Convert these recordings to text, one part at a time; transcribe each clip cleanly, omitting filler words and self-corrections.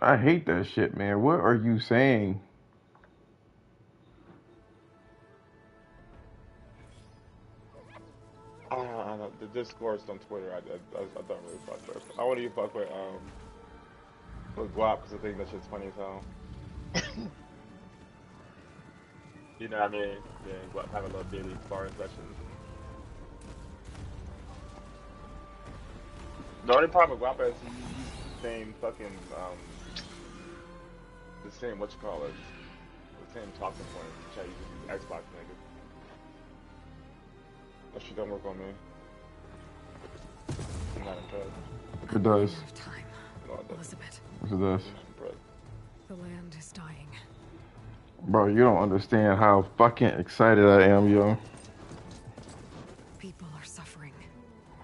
I hate that shit, man. What are you saying? I don't know. The discourse on Twitter, I don't really fuck with. I want to fuck with Guap because I think that shit's funny as hell. You know what I mean? Yeah, Guap have a little daily sparring sessions. The only problem with Guap is he uses the same fucking the same what you call it, the same talking points to try to use these Xbox niggas. That shit don't work on me. I'm not impressed. It does. Out of time. No, it doesn't. Elizabeth, Yes, it does. I'm not impressed. the land is dying. Bro, you don't understand how fucking excited I am, yo. People are suffering.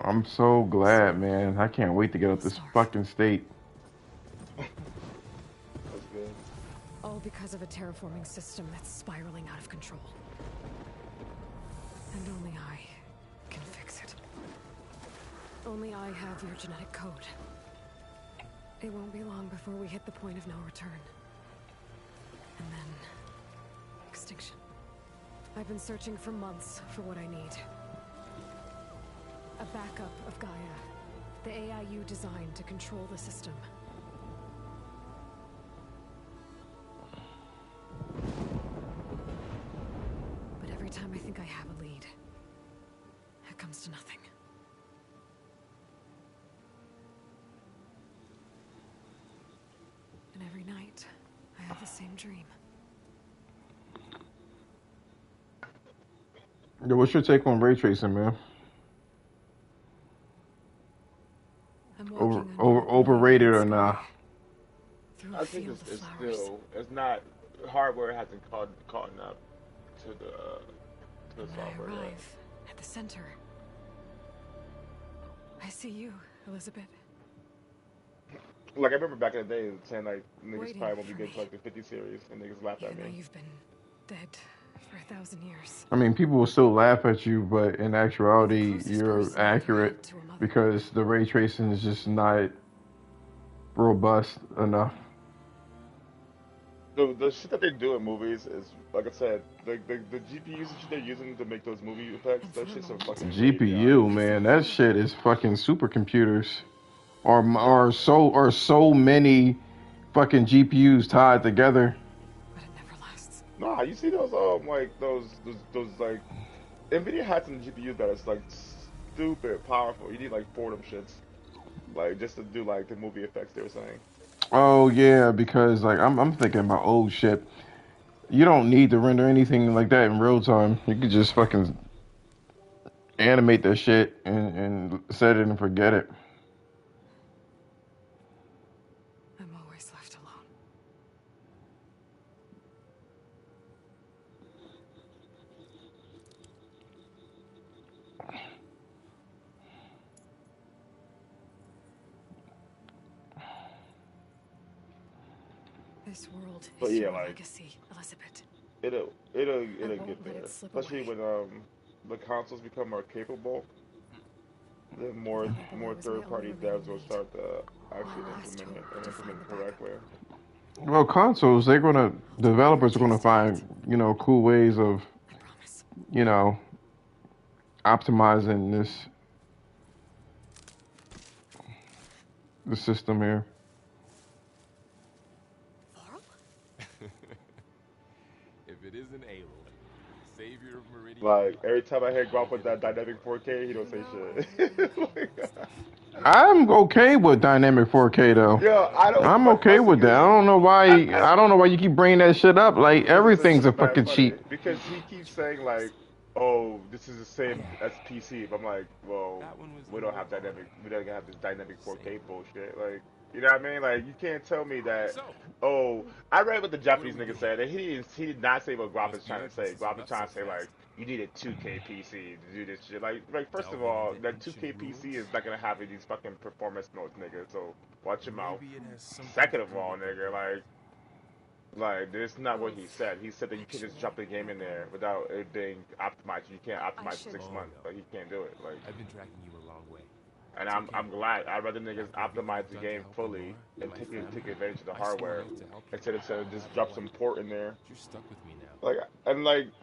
I'm so glad, man. I can't wait to get out this fucking state. That's good. All because of a terraforming system that's spiraling out of control. And only I can fix it. Only I have your genetic code. It won't be long before we hit the point of no return. And then... extinction. I've been searching for months for what I need. A backup of Gaia. The AI you designed to control the system. But every time I think I have a lead, it comes to nothing. And every night, I have the same dream. Yo, what's your take on ray tracing, man? I'm walking Overrated or not? Through a I think field of it's flowers. still it's not hardware hasn't caught up to the And when software I yet. arrive at the center, I see you, Elizabeth. Like I remember back in the day saying like niggas Waiting probably won't be for good to me. like the 50 series and niggas laughed at Even though me. you've been dead for 1,000 years. I mean, people will still laugh at you, but in You're the actuality, closest you're person I've ever had accurate to a mother. because the ray tracing is just not robust enough. The shit that they do in movies is like I said, the GPUs that they're using to make those movie effects, And for those a shits are moment, fucking graveyard. GPU, man, that shit is fucking supercomputers, or so many fucking GPUs tied together. but it never lasts. Nah, you see those like those like Nvidia had some GPUs that is like stupid powerful. You need like four of them shits. Like just to do like the movie effects they were saying. Oh yeah, because like I'm thinking about old shit. You don't need to render anything like that in real time. You could just fucking animate that shit and set it and forget it. I'm always left alone. This world But is yeah, your like legacy, Elizabeth. it'll won't get let there. it slip Especially away. when the consoles become more capable, then more Was my third only party remaining devs will need. start to actually My last implement it hope and to find implement the the correct backup. way. Well, consoles, they're gonna I'll do whatever it developers are gonna takes to get find, it. cool ways of, I promise. you know, optimizing the system here. Laurel? If it isn't Aloy, savior of Meridian Like Light, every time I hear Guap with guardian that of the dynamic North. 4K, he don't You say know I shit. handle Like, most stuff. I'm okay with dynamic 4K though. yo, I don't. I'm My okay thing with that. is, I don't know why you keep bringing that shit up. Like because it's everything's a just mad fucking funny. cheat. Because he keeps saying like, "Oh, this is the same as PC." But I'm like, well, That one was we the don't more have dynamic. vulnerable. We don't have this dynamic Same 4K old. bullshit. Like, you know what I mean? Like, you can't tell me that. So, Oh, I read what the what are Japanese we nigga doing? said, and he did not say what Guap is Must be trying to urgent say. since you Guap is left so trying to say like, fast. you need a 2K PC to do this shit. Like first of Delving all, into that 2K ancient PC ruins? is not gonna have these fucking performance modes, nigga. So watch your mouth. Maybe it has something to Second of do all, with the nigga, war. like this is not what he Both. said. He said that you can just Actually, drop the game in Papa. there without it being optimized. You can't I optimize for should. 6 months. Loyal. Like he can't do it. Like I've been tracking you a long way. And I'm glad. I'd rather niggas optimize the game fully and take advantage of the hardware instead of just drop some port in there. You're stuck with me now. Like the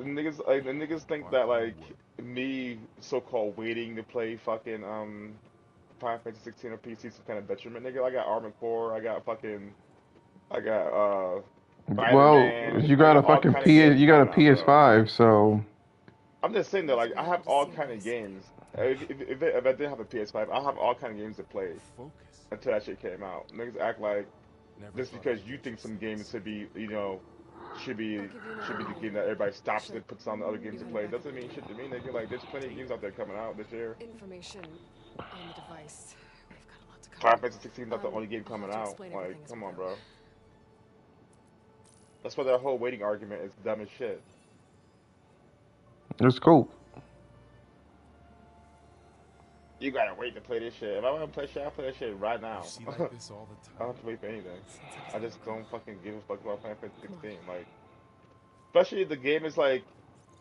niggas think that like me so-called waiting to play fucking Final Fantasy 16 on PC some kind of detriment, nigga. I got Armored Core, I got Well, Spider-Man, you I got a got all fucking kind of games you got a coming out, bro. PS5, so I'm just saying that like I have all kind of games. If I did have a PS5, I'll have all kind of games to play Focus. until that shit came out. Niggas act like Never just thought because I'd you get think this some games close. should be, should be I'll give you should be another the game moment. that everybody stops Sure. and puts on the other games You to head play. back at Doesn't the mean shit to me, depot. nigga. Like there's plenty of games out there coming out this year. Information on the device. We've got a lot to Final cover. Fantasy 16 not the only game I'll have coming to out. explain Like, everything as we come on, go. bro. That's why that whole waiting argument is dumb as shit. it's cool. You gotta wait to play this shit. If I want to play shit, I'll play that shit right now. You see like this all the I don't time. have to wait for anything. Since I I just don't fucking give a fuck about Final Fantasy Come on. 16. Like, especially if the game is like,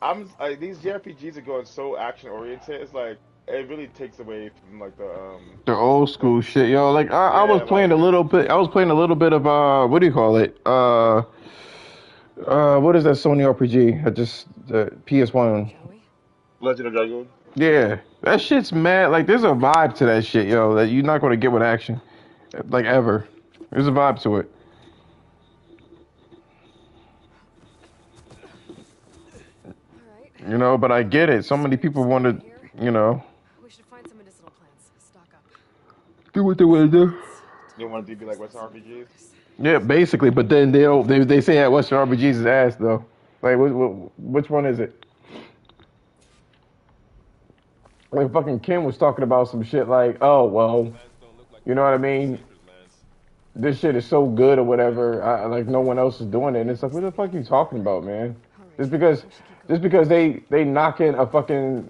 I'm like these JRPGs are going so action oriented. It's like it really takes away from like The old the school shit, yo. Like I was yeah, playing like a little bit. I was playing a little bit of what do you call it? What is that Sony RPG? I just the PS1. shall we? Legend of Dragoon. Yeah, that shit's mad. Like there's a vibe to that shit, yo. That you're not gonna get with action, like ever. There's a vibe to it, All right. you know. But I get it. So many people want to, Here, you know, we should find some medicinal plants. Stock up. do what they want to do. You want to be like Western RPGs? Yeah, basically. But then they say that Western RPGs is ass though. Like which one is it? Like fucking Kim was talking about some shit like, oh well, you know what I mean? This shit is so good or whatever. Like no one else is doing it, and it's like, what the fuck are you talking about, man? All right. Just because, We should keep just going. because they knocking a fucking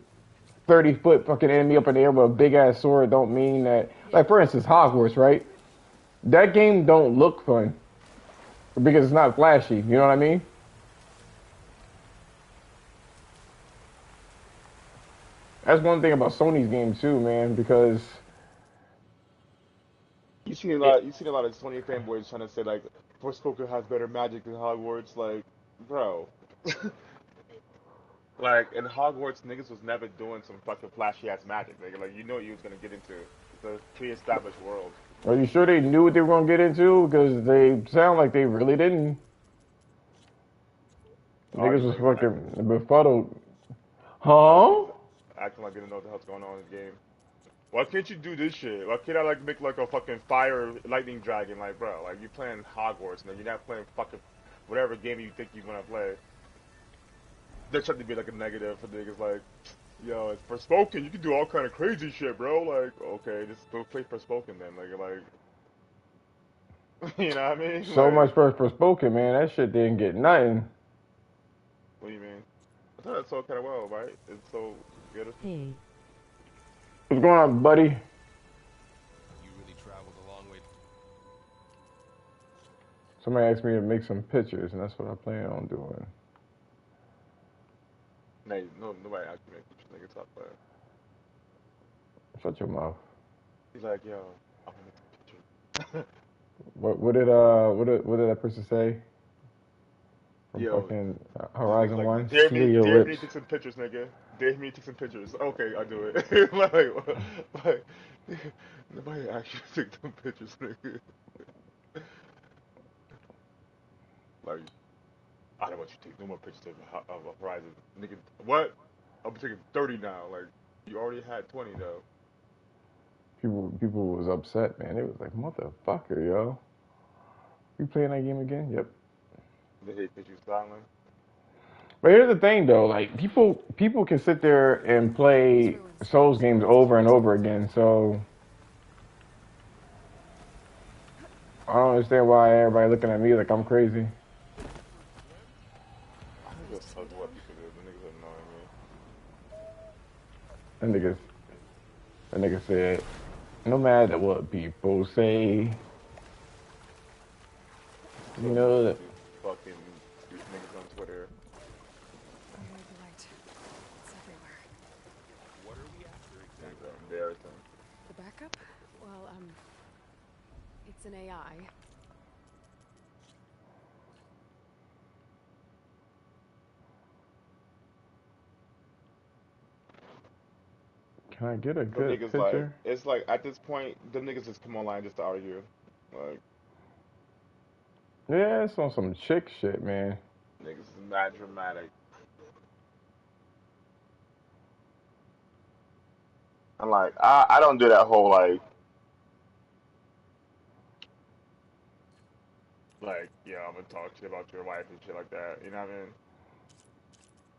30-foot fucking enemy up in the air with a big ass sword, don't mean that. Like for instance, Hogwarts, right? That game don't look fun because it's not flashy. You know what I mean? That's one thing about Sony's game too, man. Because You seen a lot of Sony fanboys trying to say like Forspoken has better magic than Hogwarts. Like, bro, like in Hogwarts, niggas was never doing some fucking flashy ass magic, nigga. Like you know what you was gonna get into. It's a pre-established world. are you sure they knew what they were gonna get into? Because they sound like they really didn't. All Niggas these was niggas fucking befuddled. all Huh? these acting like they don't know what the hell's going on in the game. Why can't you do this shit? Why can't I like make like a fucking fire lightning dragon? Like, bro, like you playing Hogwarts, man. You're not playing fucking whatever game you think you wanna play. They're trying to be like a negative for niggas like, yo, it's Forspoken. You can do all kind of crazy shit, bro. Like, okay, just go play Forspoken then. You know what I mean? So Like, much for spoken, man. That shit didn't get nothing. what do you mean? I thought it sold kind of well, right? It's so good. Hey, What's going on, buddy? You really traveled a long way. Somebody asked me to make some pictures, and that's what I plan on doing. No, nobody actually makes such niggas stop playing. Shut your mouth. He's like, yo, I'm gonna make some pictures. What did that person say? From Yo, fucking this nigga's Horizon like, One. Slither your dare me lips. to take some pictures, nigga. Dare me to take some pictures. Okay, I'll do it. like, nobody actually took them pictures, nigga. Like, I don't want you to take no more pictures of Horizon. Nigga, what? I'm taking 30 now. Like, you already had 20, though. People was upset, man. It was like, motherfucker, yo. You playing that game again? Yep. They hate that you silent. But here's the thing, though. Like people can sit there and play Souls games over and over again. So I don't understand why everybody looking at me like I'm crazy. I don't give a fuck what people do. The niggas That nigga, that nigga said, no matter what people say, you annoying me. know that. Fucking these niggas on Twitter. Follow the light. It's everywhere. What are we after exactly? Niggas are embarrassing. The The backup? Well, it's an AI. Can I get a Them good niggas like, picture? it's like at this point, them niggas just come online just to argue. Like, Yeah, it's on some chick shit, man. niggas is mad dramatic. I'm like, I don't do that whole like, yeah, I'm gonna talk shit about your wife and shit like that. You know what I mean?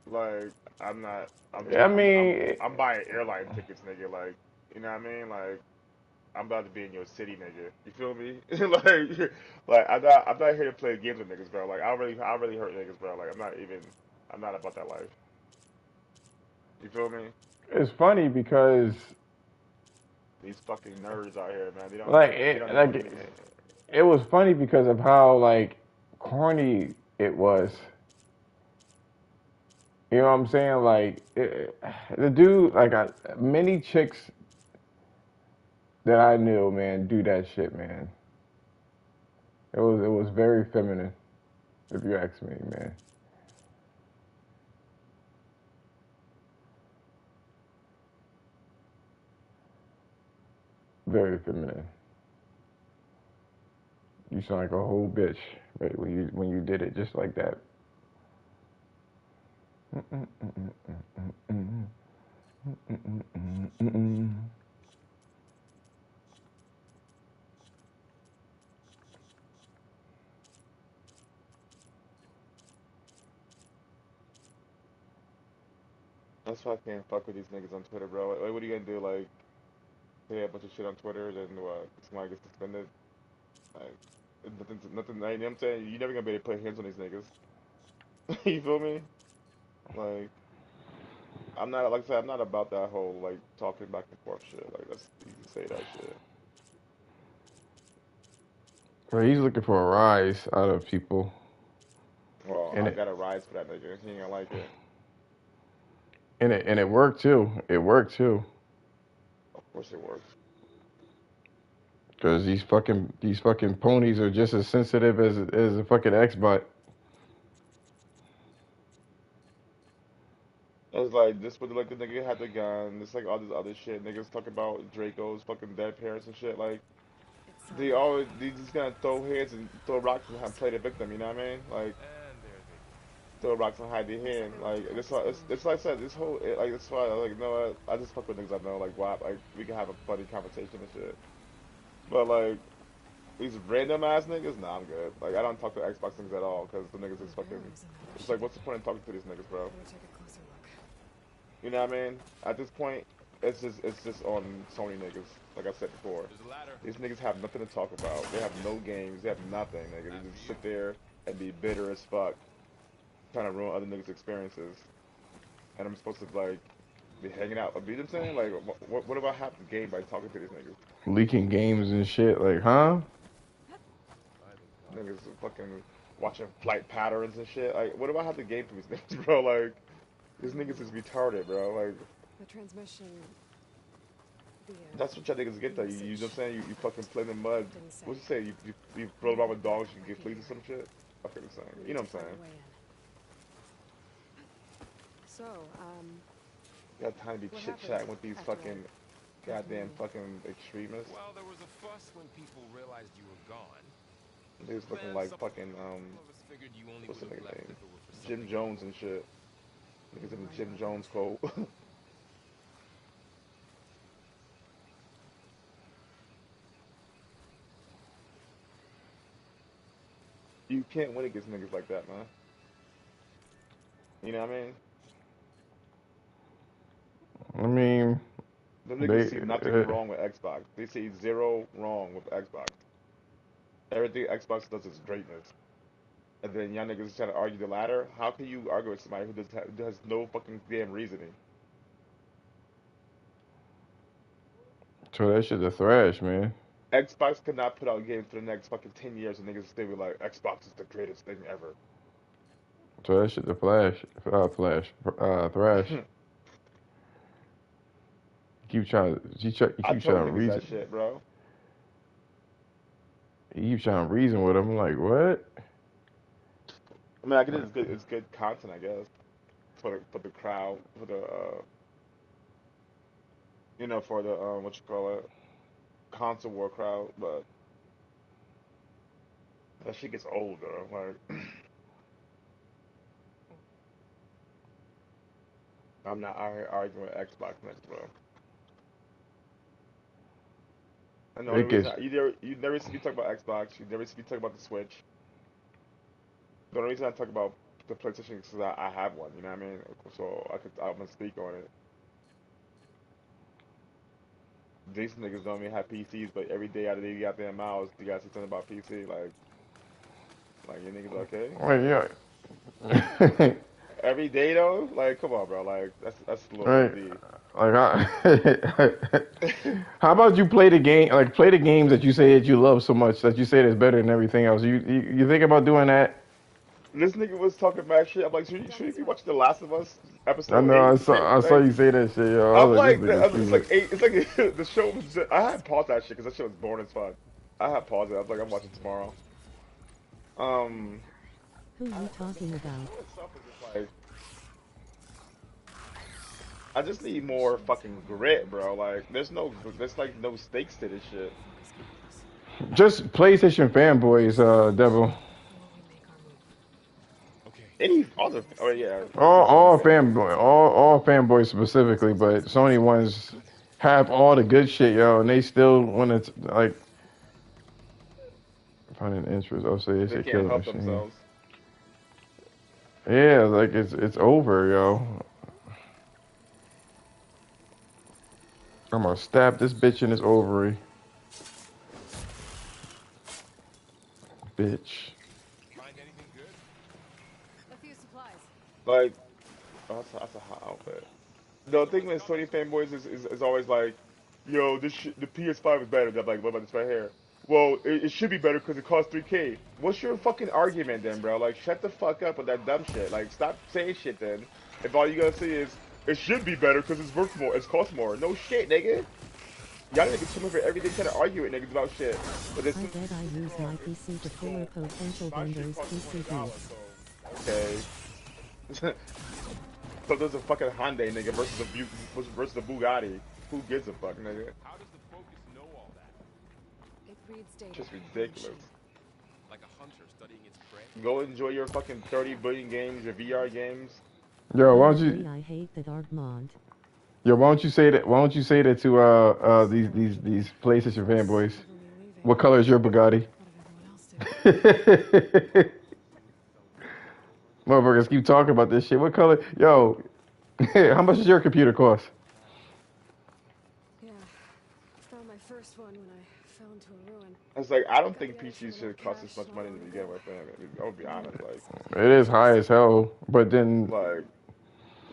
Like, I'm not. I'm I trying. mean, I'm buying airline tickets, nigga. Like, you know what I mean? Like, I'm about to be in your city, nigga. You feel me? like I'm not here to play games with niggas, bro. Like, I really hurt niggas, bro. Like, I'm not about that life. You feel me? it's funny because These fucking nerds out here, man. like They don't know what like niggas. it was funny because of how like corny it was. You know what I'm saying? Like the dude, like many chicks that I knew, man, do that shit, man. It was very feminine, if you ask me, man. Very feminine. You sound like a whole bitch, right? When you did it just like that. That's why I can't fuck with these niggas on Twitter, bro. Like, what are you gonna do? Like, say a bunch of shit on Twitter, then what? Somebody gets suspended? Like, nothing. Like, you know what I'm saying? You're never gonna be able to put hands on these niggas. You feel me? Like, I'm not, like I said, I'm not about that whole like talking back and forth shit. Like, that's you can say that shit. Well, he's looking for a rise out of people, Well, and I it got a rise for that nigga. He ain't gonna like it. and it worked too. It worked too. Of course it works. Because these fucking ponies are just as sensitive as a fucking Xbot. It's like this, but like the nigga had the gun. It's like all this other shit. Niggas talk about Draco's fucking dead parents and shit. Like It's they just gonna throw heads and throw rocks and play the victim. You know what I mean? Like And there they go. throw rocks and hide their Looks like hand. we're making Like progress, it's like I said, this whole like that's why like you know what? I just fuck with niggas I know. Like why like we can have a funny conversation and shit. But like these random ass niggas, nah, I'm good. Like I don't talk to Xbox niggas at all because the niggas is fucking. Rivera's in another It's like ship. what's the point in talking to these niggas, bro? Better take a closer look. You know what I mean? At this point, it's just on Sony niggas. Like I said before, There's a ladder. these niggas have nothing to talk about. They have no games. They have nothing. Nigga. Not They for just you. sit there and be bitter as fuck, trying to ruin other niggas' experiences. And I'm supposed to like be hanging out. You know what I'm saying? Like, what about half the game by talking to these niggas? Leaking games and shit. Like, huh? Finding cover. Niggas fucking watching flight patterns and shit. Like, what about half the game for these niggas, bro? Like, these niggas is retarded, bro. Like, The transmission, the that's what y'all niggas get though. You know what I'm message saying? You fucking play in the mud. didn't say. What's it say? You roll around with dogs, you can get fleas or some shit. Fucking insane. We You need know to what I'm find saying? a way in. So, You got time to be what chit happened chatting with these after fucking I got the goddamn meeting? fucking extremists. Well, there was a fuss when people realized you were gone. Niggas looking Then like some fucking of us figured you only what's would the have nigga left name? if it were for Jim something Jones and important. shit. Niggas You're in the right Jim about Jones that. code. You can't win against niggas like that, man. You know what I mean? I mean, Them niggas they see nothing wrong with Xbox. They see zero wrong with Xbox. Everything Xbox does is greatness. And then y'all niggas trying to argue the latter. How can you argue with somebody who has no fucking damn reasoning? so that shit a thrash, man. Xbox could not put out games for the next fucking 10 years and niggas stay with like Xbox is the greatest thing ever. So that shit the thrash. You I keep told trying to niggas that reason. shit, bro. You keep trying to reason with him. I'm like, what? I mean, I guess it's good content, I guess, for the crowd, for the for the what you call it, console war crowd. But that shit gets old, though. Like, I'm not arguing with Xbox next, bro. And the only It reason gets you never see me talk about Xbox, you never see me talk about the Switch. The only reason I talk about the PlayStation is because I have one. You know what I mean? So I'm gonna speak on it. These niggas don't even have PCs, but every day out of their goddamn mouths, you guys say something about PC. Like your niggas okay? right, yeah. Every day though, like come on, bro. Like that's a little Right. OD. Like, how about you play the game? Like, play the games that you say that you love so much that you say that's better than everything else. You think about doing that? This nigga was talking mad shit. I'm like, should you be watching The Last of Us I episode know. eight? I saw you say that shit, yo. I I'm was like, like, this nigga's it's like stupid. eight. It's like the show was. I had paused that shit because that shit was boring as fuck. I had paused it. I was like, I'm watching tomorrow. Um, Who you talking about? some of the stuff is just like, I just need more fucking grit, bro. Like, there's like no stakes to this shit. Just PlayStation fanboys, Devil. Any other? Oh yeah, All fanboys specifically, but Sony ones have all the good shit, yo, and they still want to like find an interest. I'll say it's they a can't killing help machine. themselves. Yeah, like it's over, yo. I'm gonna stab this bitch in his ovary, bitch. Find anything good? A few supplies. Like, oh, that's a hot outfit. The thing with Sony fanboys is always like, yo, the PS5 is better. They're like, what about this right here? Well, it should be better because it costs 3K. What's your fucking argument then, bro? Like, shut the fuck up with that dumb shit. Like, stop saying shit then. If all you gotta say is, it should be better because it's worth more, it's cost more. No shit, nigga. Y'all niggas come over every day trying to argue with niggas about shit. But this I bet I use my PC to fuller potential vendors' PC use. Okay. So there's a fucking Hyundai nigga versus a Bugatti. Who gives a fuck, nigga? How does the Focus know all that? It reads data. Just from the ridiculous. machine. Like a hunter studying its prey? Go enjoy your fucking 30 billion games, your VR games. Yo, Honestly, I hate that Armand. why don't you say that? Why don't you say that to these PlayStation fanboys? Over me leaving. What color is your Bugatti? What if everyone else did? Motherfuckers keep talking about this shit. What color? Yo, how much does your computer cost? Yeah. Found my first one when I fell into a ruin. It's like I don't think PCs should cost this much money to begin with. Man. I'll be honest, It is high as hell, but then,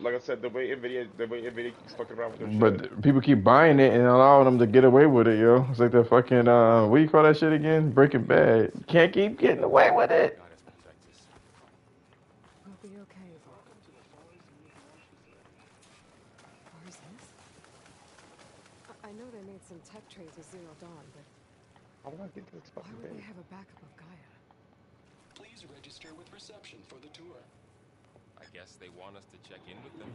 like I said, the way Nvidia keeps fucking around with their shit. but people keep buying it and allowing them to get away with it, yo. It's like the fucking what do you call that shit again? Breaking Bad. You can't keep getting away with it. God has protected us. We'll be okay. Or is this? I know they made some tech trades with Zero Dawn, but How do I get this why fucking would thing? they have a backup of Gaia? Please register with reception for the tour. I guess they want us to check in with them.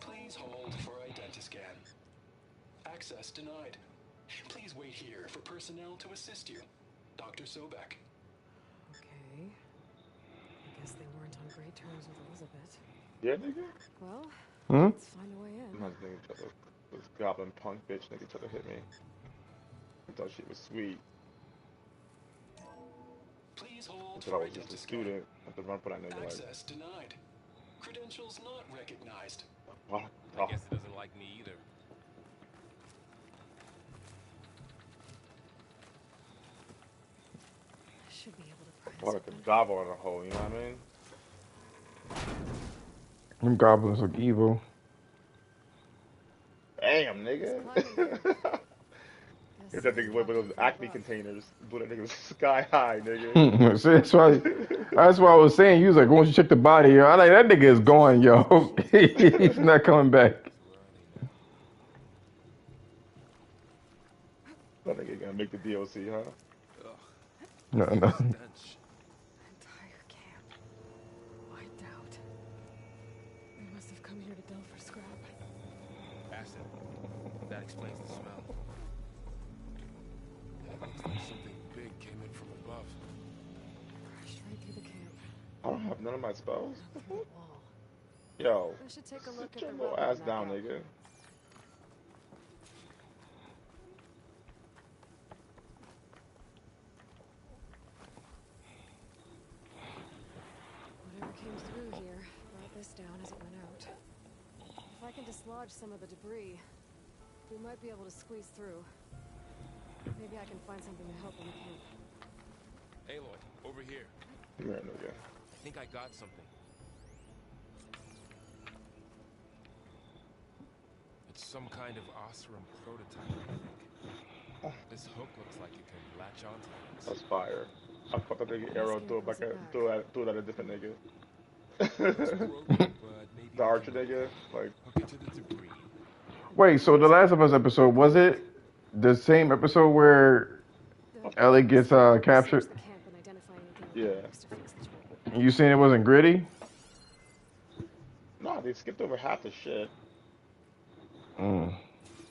Please hold for identiscan. Access denied. Please wait here for personnel to assist you. Dr. Sobek. Okay. I guess they weren't on great terms with Elizabeth. Yeah, nigga. Well, Hmm? let's find a way I'm in. not thinking each other. This goblin punk bitch nigga tried to hit me. I thought she was sweet. Please I hold thought I for was just a identiscan. student. I had to run for that nigga like, Access denied. Credentials not recognized. what? I guess it doesn't like me either. I should be able to pry What this like a open. gobble in a hole, you know what I mean? Them goblins look evil. Damn, nigga. Here's that nigga with those Acme containers. Blew that nigga sky high, nigga. So that's why I was saying. You was like, "Won't you check the body?" Yo, I like that nigga is gone, yo. He's not coming back. Too early now. make the DLC, huh? Ugh, No, no. stench. Entire camp. Wiped out. They must have come here to delve for scrap. Acid. That explains the smell. Looks like something big came in from above. Crashed right through the camp. I don't have none of my spells. Up through the wall. Yo, I should take a look sit at your the little rubble ass in that down, gap. nigga. Whatever came through here brought this down as it went out. If I can dislodge some of the debris, we might be able to squeeze through. Maybe I can find something to help in the camp. Aloy, over here. Come here, nigga. I think I got something. It's some kind of Osram prototype, I think. This hook looks like it can latch onto That's things. fire. I fucked that nigga arrow, threw it back at, threw it at a different nigga. It's broken, but maybe The we archer can nigga, like, hook it to the debris. Wait, so the Last of Us episode, was it the same episode where Ellie gets captured? Search the camp and identify anything yeah. that helps to fix the tool. You saying it wasn't gritty? Nah, they skipped over half the shit. Mm.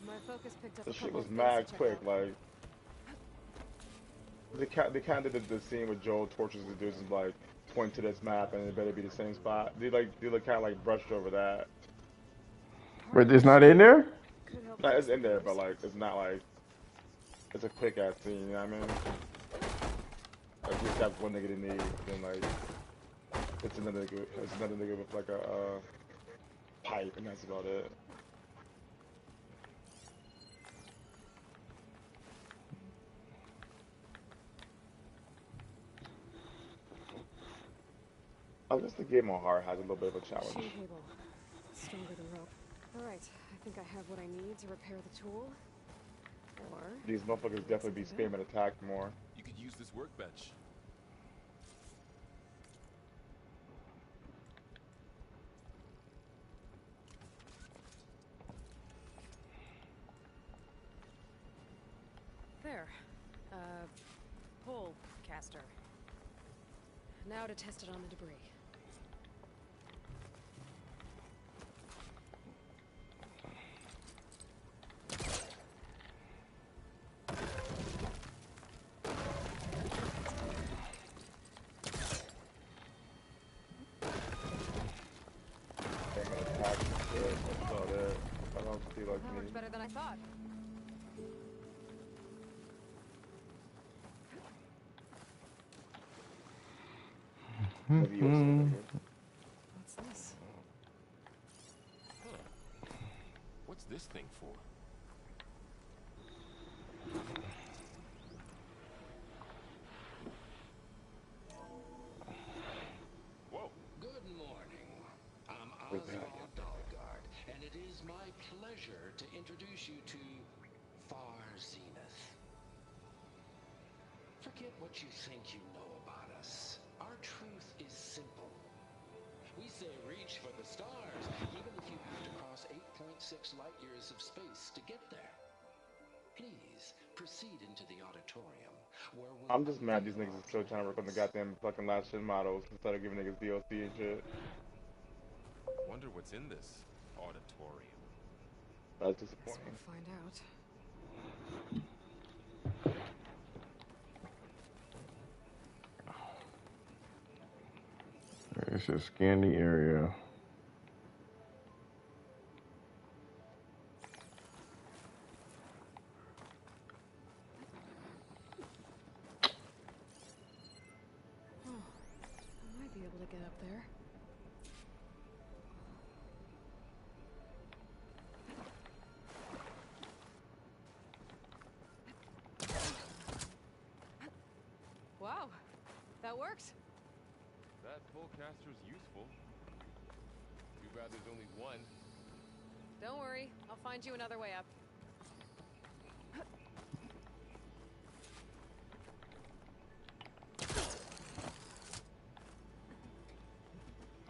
My focus picked up The a shit couple was of things mad to check quick, out. like. They kind of did the scene with Joel tortures the dudes and like point to this map and it better be the same spot. They kind of like brushed over that. But it's not in there? Could help Nah, fix it's the in there, doors. but like it's not like it's a quick ass scene. You know what I mean? Like just that one nigga they need, then like it's another nigga with like a pipe, and that's about it. I guess the game on hard has a little bit of a challenge. Chain cable. Stronger than rope. Alright, I think I have what I need to repair the tool. Or These motherfuckers definitely be screaming attack more. You could use this workbench. there. Pole caster. Now to test it on the debris. Attack and shit. That's about it. I don't see like That me. worked better than I thought. Maybe you'll see nigga. What's this? What's this thing for? Whoa. Good morning. I'm We're back. Oswald Dalgard, and it is my pleasure to introduce you to Far Zenith. Forget what you think you know about us. Our truth is simple. We say reach for the stars, even if you have to cross 8.6 light years of space to get there. Please proceed into the auditorium, where we'll I'm just mad these niggas are still trying to work on the goddamn fucking last shit models instead of giving niggas DLC and shit. Wonder what's in this auditorium. That's Guess disappointing. we'll find out. It's just scan the area. Oh, I might be able to get up there. Wow, that worked. That pullcaster's useful. Too bad there's only one. Don't worry, I'll find you another way up.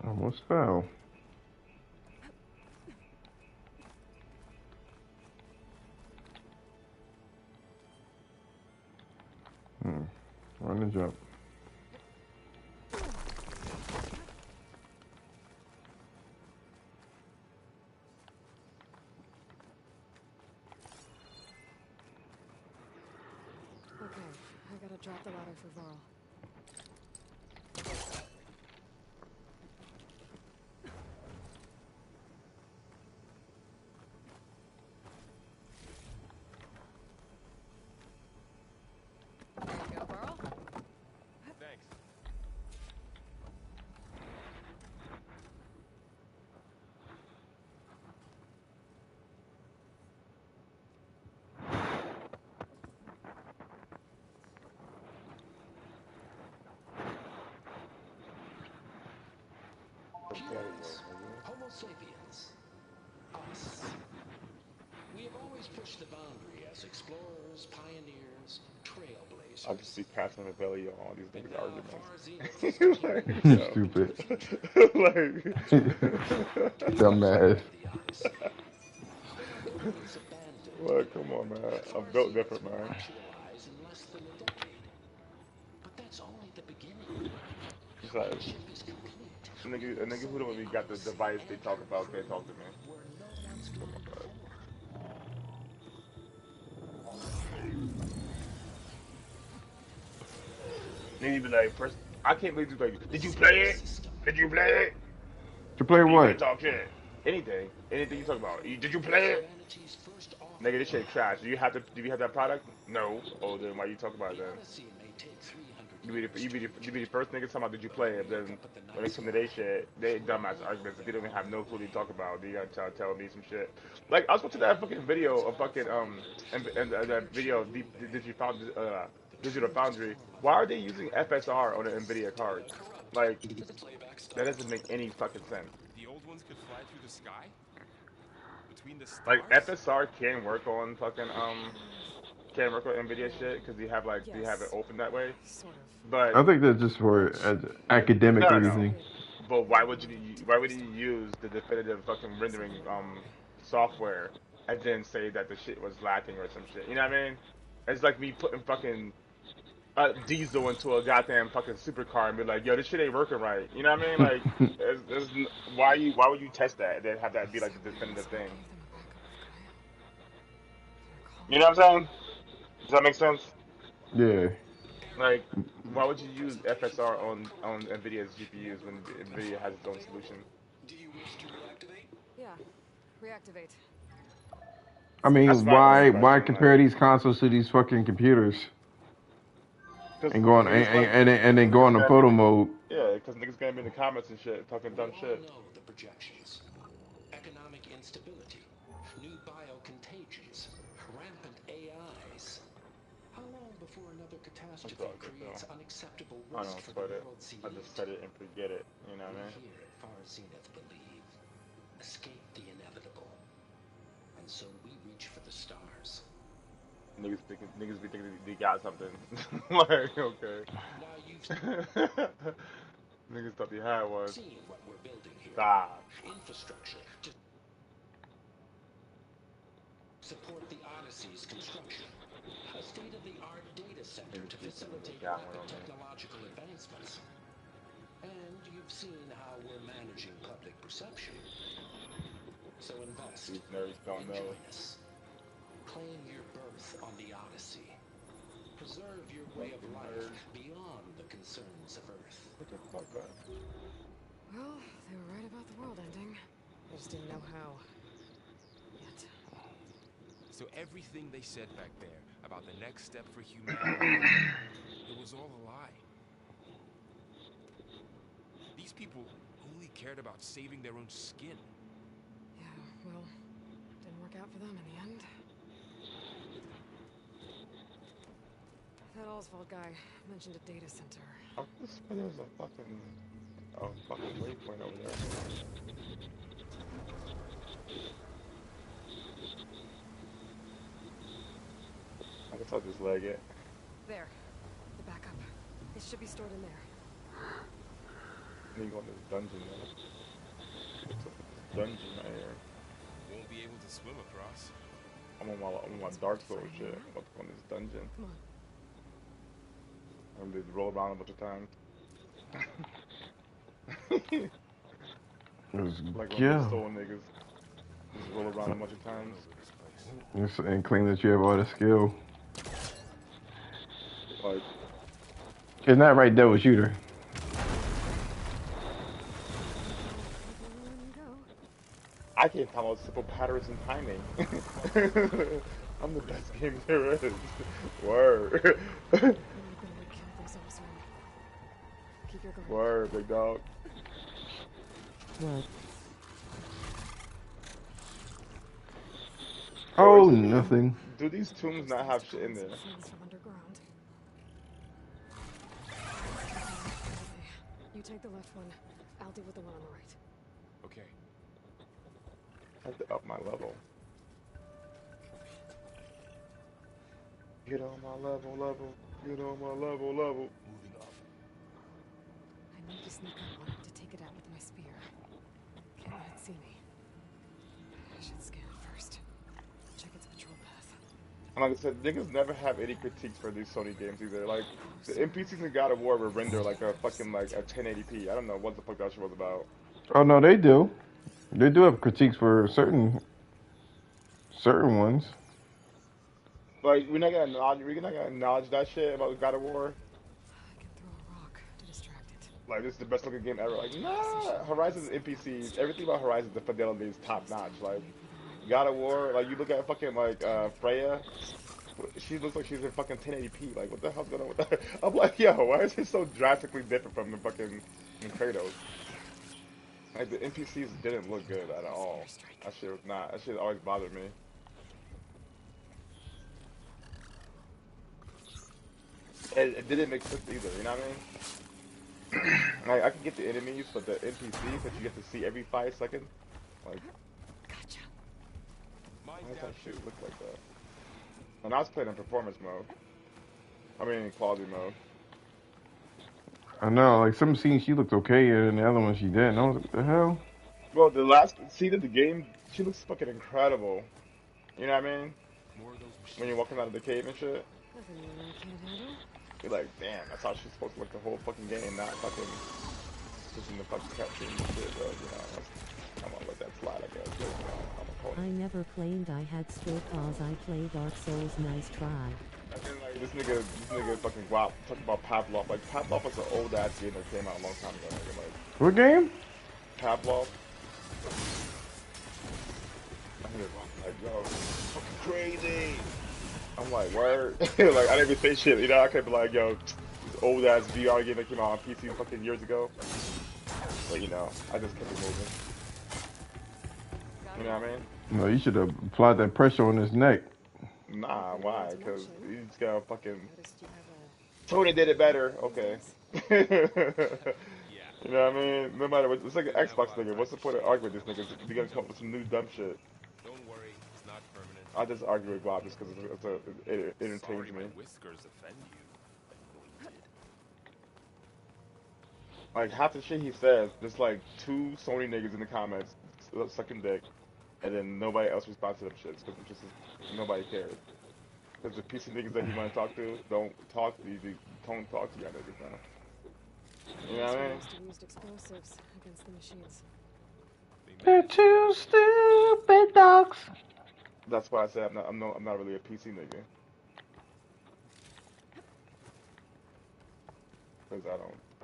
Almost fell. here for Varl. There you go, Varl. Thanks. Humans, Homo sapiens, us. We have always pushed the boundary as explorers, pioneers, trailblazers. I just be passing the belly on all these And niggas' now arguments. Far Zenith is You claiming Like, stupid. like, Dumbass. the Odyssey. When our governments abandoned like, come on, man. I'm Far built Zenith different, will man. actualize in less than a decade. But that's only the beginning. It's When like, the ship is complete, a nigga who don't really got the device they talk about can't talk to me. where no one's Oh gone my god. before. Nigga be like, first, I can't believe you like, did you play it? Did you play it? To play You can't what? talk shit. Anything you talk about. Did you play it? Humanity's first Nigga, this offering. shit trash. Do you have that product? No. Oh, then why you talk about it The then? Odyssey may take 300 You be years the, to you be the first nigga talking about did you play it, then when it come to their shit, they dumbass arguments that they don't even have no clue what they talk about. They gotta tell me some shit. Like I was watching that fucking video of fucking and that video of Digital Foundry. Why are they using FSR on an Nvidia card? Like that doesn't make any fucking sense. The old ones could fly through the sky? Between the Like stars? FSR can work on fucking can work on Nvidia shit because you have it Yes. open that way. Sort of. But I think that's just for academic no. reason. But why would you use the definitive fucking rendering software and then say that the shit was lacking or some shit? You know what I mean? It's like me putting fucking diesel into a goddamn fucking supercar and be like, yo, this shit ain't working right. You know what I mean? Like, why would you test that and then have that be like the definitive thing? You know what I'm saying? Does that make sense? Yeah. Like, why would you use FSR on Nvidia's GPUs when Nvidia has its own solution? Do you wish to reactivate? Yeah. Reactivate. I That's mean, my only why question. compare Like, these consoles to these fucking computers because and go on and then go on the photo mode? yeah, because niggas gonna be in the comments and shit talking dumb We all shit. know the projections. Economic instability, new biocontagions, rampant AIs. How long before another catastrophe all good, creates though. unacceptable I risk don't for sweat the it. world's I elite? just set it and forget it. You know what I mean? We here at Far Zenith believe. Escape the inevitable. And so we reach for the stars. Niggas be thinking they got something. Like, okay. Now you've Niggas thought they had one. seen what we're building here. Stop. Infrastructure to support the Odyssey's construction. A state-of-the-art data center to facilitate got one rapid on me. technological advancements. And you've seen how we're managing public perception. So invest These nerds don't and know. join us. Claim your berth on the Odyssey. Preserve your way of life beyond the concerns of Earth. What the fuck, man? Well, they were right about the world ending. I just didn't know how. Yet. So everything they said back there about the next step for humanity, it was all a lie. These people only cared about saving their own skin. Yeah, well, didn't work out for them in the end. That Oswald guy mentioned a data center. Oh, there's a fucking waypoint over there. I guess I'll just leg it. There. The backup. It should be stored in there. Then you go in this dungeon now. What's up with this dungeon right here? Won't be able to swim across. I'm on my Dark Souls shit. I'm about to go in this dungeon. Come on. I'm gonna roll around a bunch of times. Like one of Yeah. the soul niggas. Just roll around a bunch of times. And claim that you have all the skill. Like, It's not right there with shooter. I can't follow simple patterns and timing. I'm the best game there is. Word. Word, big dog. What? Oh, nothing. Do these tombs not have shit in there? You take the left one. I'll deal with the one on the right. Okay. I have to up my level. Get on my level. Get on my level. Moving up. I need to sneak up on it to take it out with my spear. Can't let it see me. I should scan it first. Check its patrol path. And like I said, niggas never have any critiques for these Sony games either. Like, the NPCs in God of War will render like a fucking like a 1080p. I don't know what the fuck that shit was about. Oh no, they do. They do have critiques for certain ones. Like, we're not gonna acknowledge that shit about God of War. I can throw a rock to distract it. Like, this is the best looking game ever. Like, nah, Horizon's NPCs, everything about Horizon, the fidelity is top notch. Like, God of War, like, you look at fucking, like, Freya, she looks like she's in fucking 1080p. Like, what the hell's going on with that? I'm like, yo, why is it so drastically different from the fucking Kratos? Like, the NPCs didn't look good at all. That shit was not. That shit always bothered me. It didn't make sense either, you know what I mean? Like, I can get the enemies, but the NPCs that you get to see every 5 seconds, like, Gotcha. why does that shit look like that? And I was playing in performance mode. I mean, in quality mode. I know, like some scenes she looked okay, and the other one she didn't. I was like, what the hell? Well, the last scene of the game, she looks fucking incredible. You know what I mean? More of those When you're machines. walking out of the cave and shit, Nothing you and I can't handle. you're like, damn, that's how she's supposed to look the whole fucking game, not fucking just in the fucking cutscene and shit, bro. You know, I'm gonna let that slide, I guess. But, you know, I'm a I never claimed I had skill cause I play Dark Souls. Nice try. And then, like, this nigga fucking Guap talking about Pavlov. Like, Pavlov was an old ass game that came out a long time ago, nigga. Like, What game? Pavlov. I'm like, yo, fucking crazy. I'm like, word. Like, I didn't even say shit, you know? I could be like, yo, this old ass VR game that came out on PC fucking years ago. But, you know, I just kept it moving. You know what I mean? No, you should have applied that pressure on his neck. Nah, why? Because you just gotta fucking. Noticed you have Tony did it better. Okay. Yeah. You know what I mean? No matter what, it's like an Xbox nigga. What's the point of arguing with these niggas? You gotta come up with some new dumb shit. Don't worry, it's not permanent. I just argue with Bob just because it entertains Sorry, me. my whiskers offend you. Like half the shit he says, there's like 2 Sony niggas in the comments sucking dick, and then nobody else responds to them shits because nobody cares. Because the piece of niggas that you want to talk to don't talk to you, don't talk to you niggas now. You know what I mean? used explosives against the machines. They're two stupid dogs. That's why I said I'm not really a PC nigga. Because I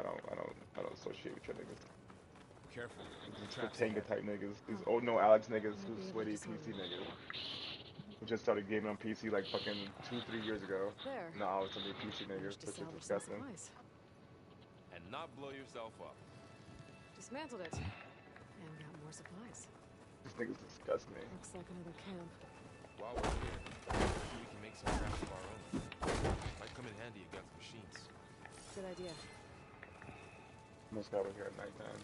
don't associate with your niggas. Careful. The Tenga type niggas, these old no Alex niggas who's sweaty PC niggas. Who just started gaming on PC like fucking 2-3 years ago. There. Now it's only PC niggas, Managed to which is salvage some disgusting. supplies. And not blow yourself up. Dismantled it. And got more supplies. These niggas disgust me. Looks like another camp. While we're here, maybe we can make some traps of our own. Might come in handy against machines. Good idea. Most guys here at nighttime.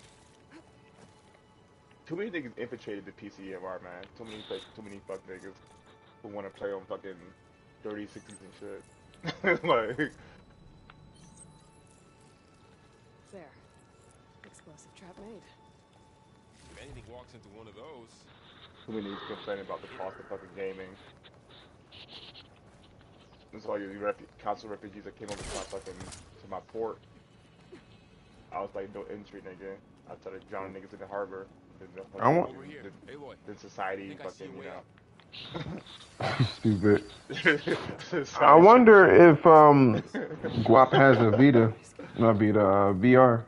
Too many niggas infiltrated the PCMR, man. Too many fuck niggas who want to play on fucking 3060s and shit. Like, There. Explosive trap made. If anything walks into one of those, too many niggas complaining about the cost of fucking gaming. That's all your console refugees that came over to my fucking to my port. I was like, no entry, nigga. I started drowning niggas in the harbor. I want. over here. Aloy, Then society I think I see fucking, a you way know. out. Stupid. I Sonic wonder shit. if Guap has a Vita, not Vita, VR.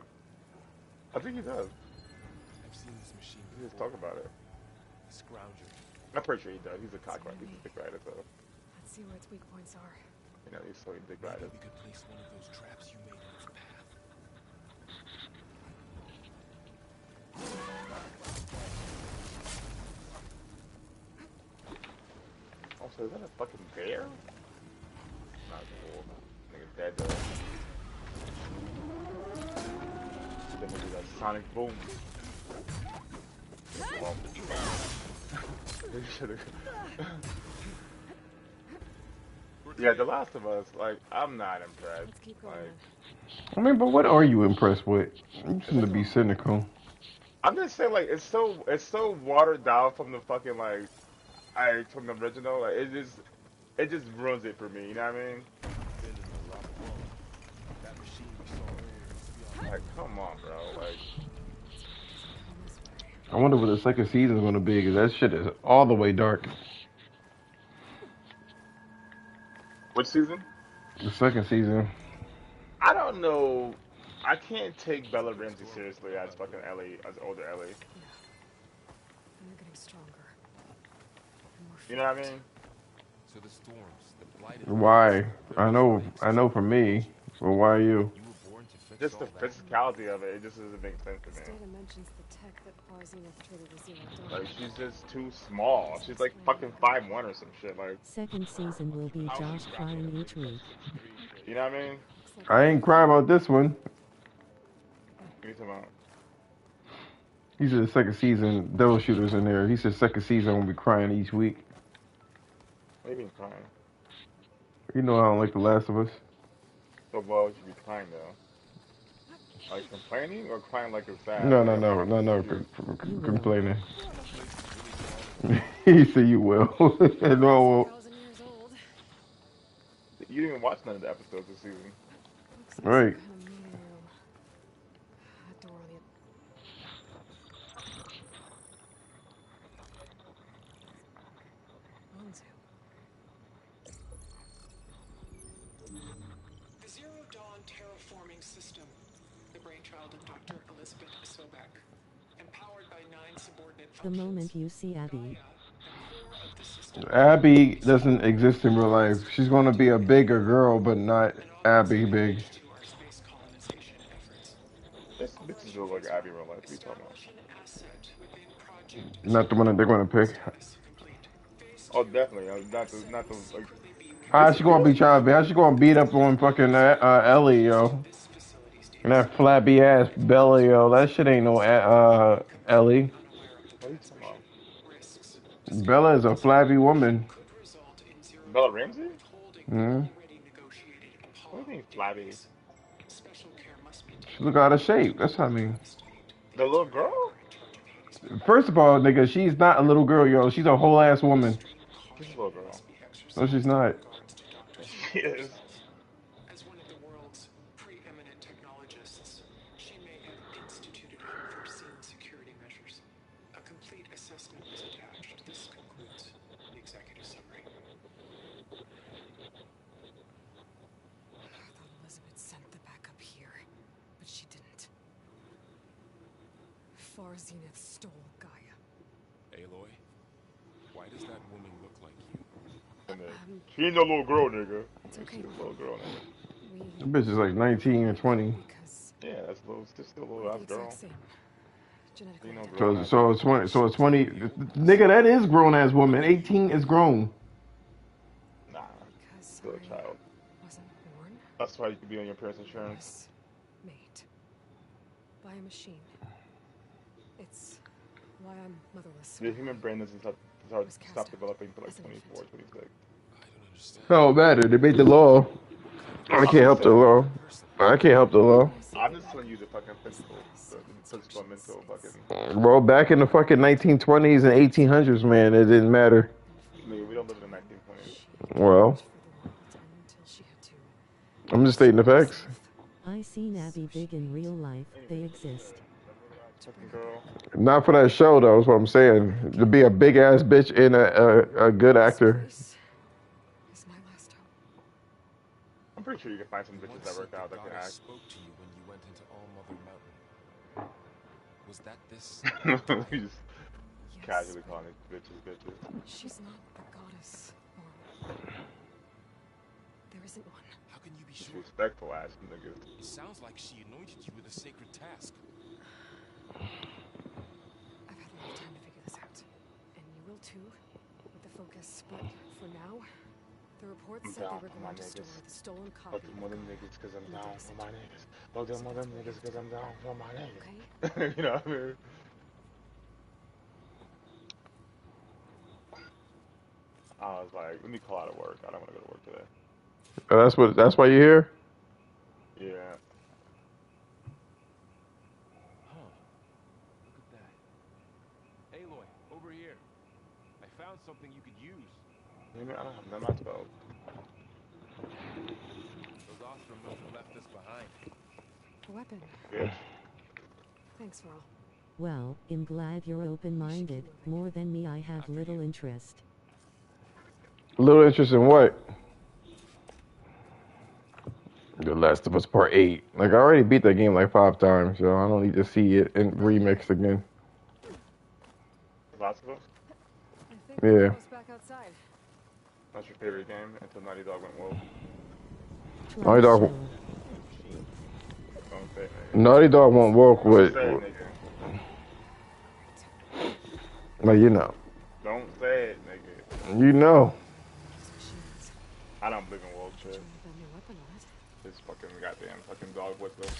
I think he does. I've seen this machine He just before. talk about it. A scrounger. I'm pretty sure he does. He's a So cock right. He's maybe a dick rider, so let's see where its weak points are. you know he's so dick Maybe rider. we could place one of those traps you made in its path. Also, is that a fucking bear? Not cool. Nigga's dead though. Then we do that sonic boom. Well, they should've- yeah, The Last of Us. Like, I'm not impressed. Let's keep going Like, then. I mean, but what are you impressed with? You it's seem to like be cynical. I'm just saying, like, it's so watered down from the fucking from the original. Like, it just ruins it for me. You know what I mean? Been in a lot of wrong. That machine we saw earlier must be on. Like, come on, bro. Like, Come this way. I wonder what the second season's gonna be, because that shit is all the way dark. which season? The second season. I don't know. I can't take Bella Ramsey seriously as fucking Ellie, as older Ellie. Yeah. And they're getting stronger. And more You know what I fit. mean? So the storms, the blighted Why? lands, I know for me, but why you? You were born to fix Just the all that. physicality of it just doesn't make sense to This me. data mentions the tech that Far Zenith traded with Zero Dawn. Like, she's just too small. She's like fucking 5'1" or some shit. Like, Second season will be Josh crying each week. you know what I mean? Looks like I ain't cry about this one. What are you talking about? He said the second season, Devil Shooters in there. He said second season will be crying each week. What do you mean crying? You know I don't like The Last of Us. So, well, you should be crying though. Like complaining or crying like you're sad? No, Like, no, I'm no, not no, no, confused. You will. complaining. He said you will. And no, I won't. 1,000 years old. You didn't even watch none of the episodes this season. Looks like Right. some kind of meeting room. A door on the Anzu. The Zero Dawn terraforming system, the brainchild of Dr. Elizabeth Sobek, empowered by 9 subordinate The functions. moment you see Abby, Gaia, the core of the system, Abby doesn't exist in real life. She's gonna be a bigger girl, but not an Abby obvious big. advantage to our space colonization efforts. This bitch is look like Abby in real life. What are you talking about? Establish an asset within Project Not the one that they're gonna pick. Status complete. Phase Oh, 2. definitely. Not the like. Secretly be How This she gonna be trying to be? How she gonna beat up on fucking Ellie, yo? this facility's And that data flabby ass belly, yo. That shit ain't no Ellie. unaware of What are you talking about? risks. Bella is a flabby woman. Could result in Zero Bella Dawn Ramsey? withholding the Hmm. already negotiated What Apollo do you mean flabby? database. Special care must be She taken look out of shape. That's what I mean. to devastate The little girl? target Hades. First of all, nigga, she's not a little girl, yo. She's a whole ass woman. Extreme She's a caution little girl. must be exercised No, she's not. in regards to Dr. She is. As one of the world's preeminent technologists, she may have instituted unforeseen security measures. A complete assessment is attached. This concludes the executive summary. I thought Elizabeth sent the backup here, but she didn't. Far Zenith stole Gaia. Aloy, why does that woman look like you? And then, she ain't no little girl, nigga. It's okay. She's a little girl, nigga. That bitch is like 19 or 20. Because Yeah, that's a little. Still a we're little the ass girl. exact same. Genetically You know, identical. girl. So it's 20. So it's 20. Nigga, that is grown ass woman. 18 is grown. Nah, Because still a I child. wasn't born. That's why you could be on your parents' insurance. Was made by a machine. It's why I'm motherless. The human brain doesn't stop developing until like 24, 26. I don't understand. Oh, matter. They made the law. I can't help the law. I can't help the law. I'm just telling you the fucking physical and mental fucking. Well, back in the fucking 1920s and 1800s, man, it didn't matter. Nigga, we don't live in the 1920s. Well, For the world, and until she had to I'm just stating the facts. I seen Abby big in real life. They exist. to bring Fucking her girl. back. Not for that show though. Is what I'm saying. To be a big ass bitch and a good This actor. place is my last hope. I'm pretty sure you can find some bitches Once that said work out the that can goddess act. spoke to you when you went into All Mother Mountain. Was that this? We just Yes, casually calling it bitches. she's not the goddess, or there isn't one. How can you be sure? Disrespectful ass niggas. It sounds like she anointed you with a sacred task. I've had a lot of time to figure this out, and you will too, with the focus. But for now, the reports I'm said down they were for my going to store niggas. the stolen Fuck copy. them of them Gaia niggas cause I'm in the down data for my center. niggas. Fuck them So them that's where niggas you cause I'm have to down go. for my niggas. Okay? You know what I mean? I was like, let me call out of work. I don't want to go to work today. That's why you're here. Yeah. Huh. Look at that. Aloy, over here. I found something you could use. Maybe I don't have none of my spells. Those Ostrom must have left us behind. A weapon. Bitch. Thanks, Varl. Well, I'm glad you're open-minded. More than me, I have After little you. interest. Little interest in what? The Last of Us Part 8. Like, I already beat that game like 5 times, so I don't need to see it in remixed again. Last of Us? I think Yeah. we're almost back outside. That's your favorite game until Naughty Dog went woke. Naughty Dog, Sure. Don't say it, nigga. Naughty Dog won't work Don't with, say it, nigga. like, you know. Don't say it, nigga. You know. These machines. I don't believe in woke shit. Joined the new weapon on it. This fucking goddamn fucking dog whistle.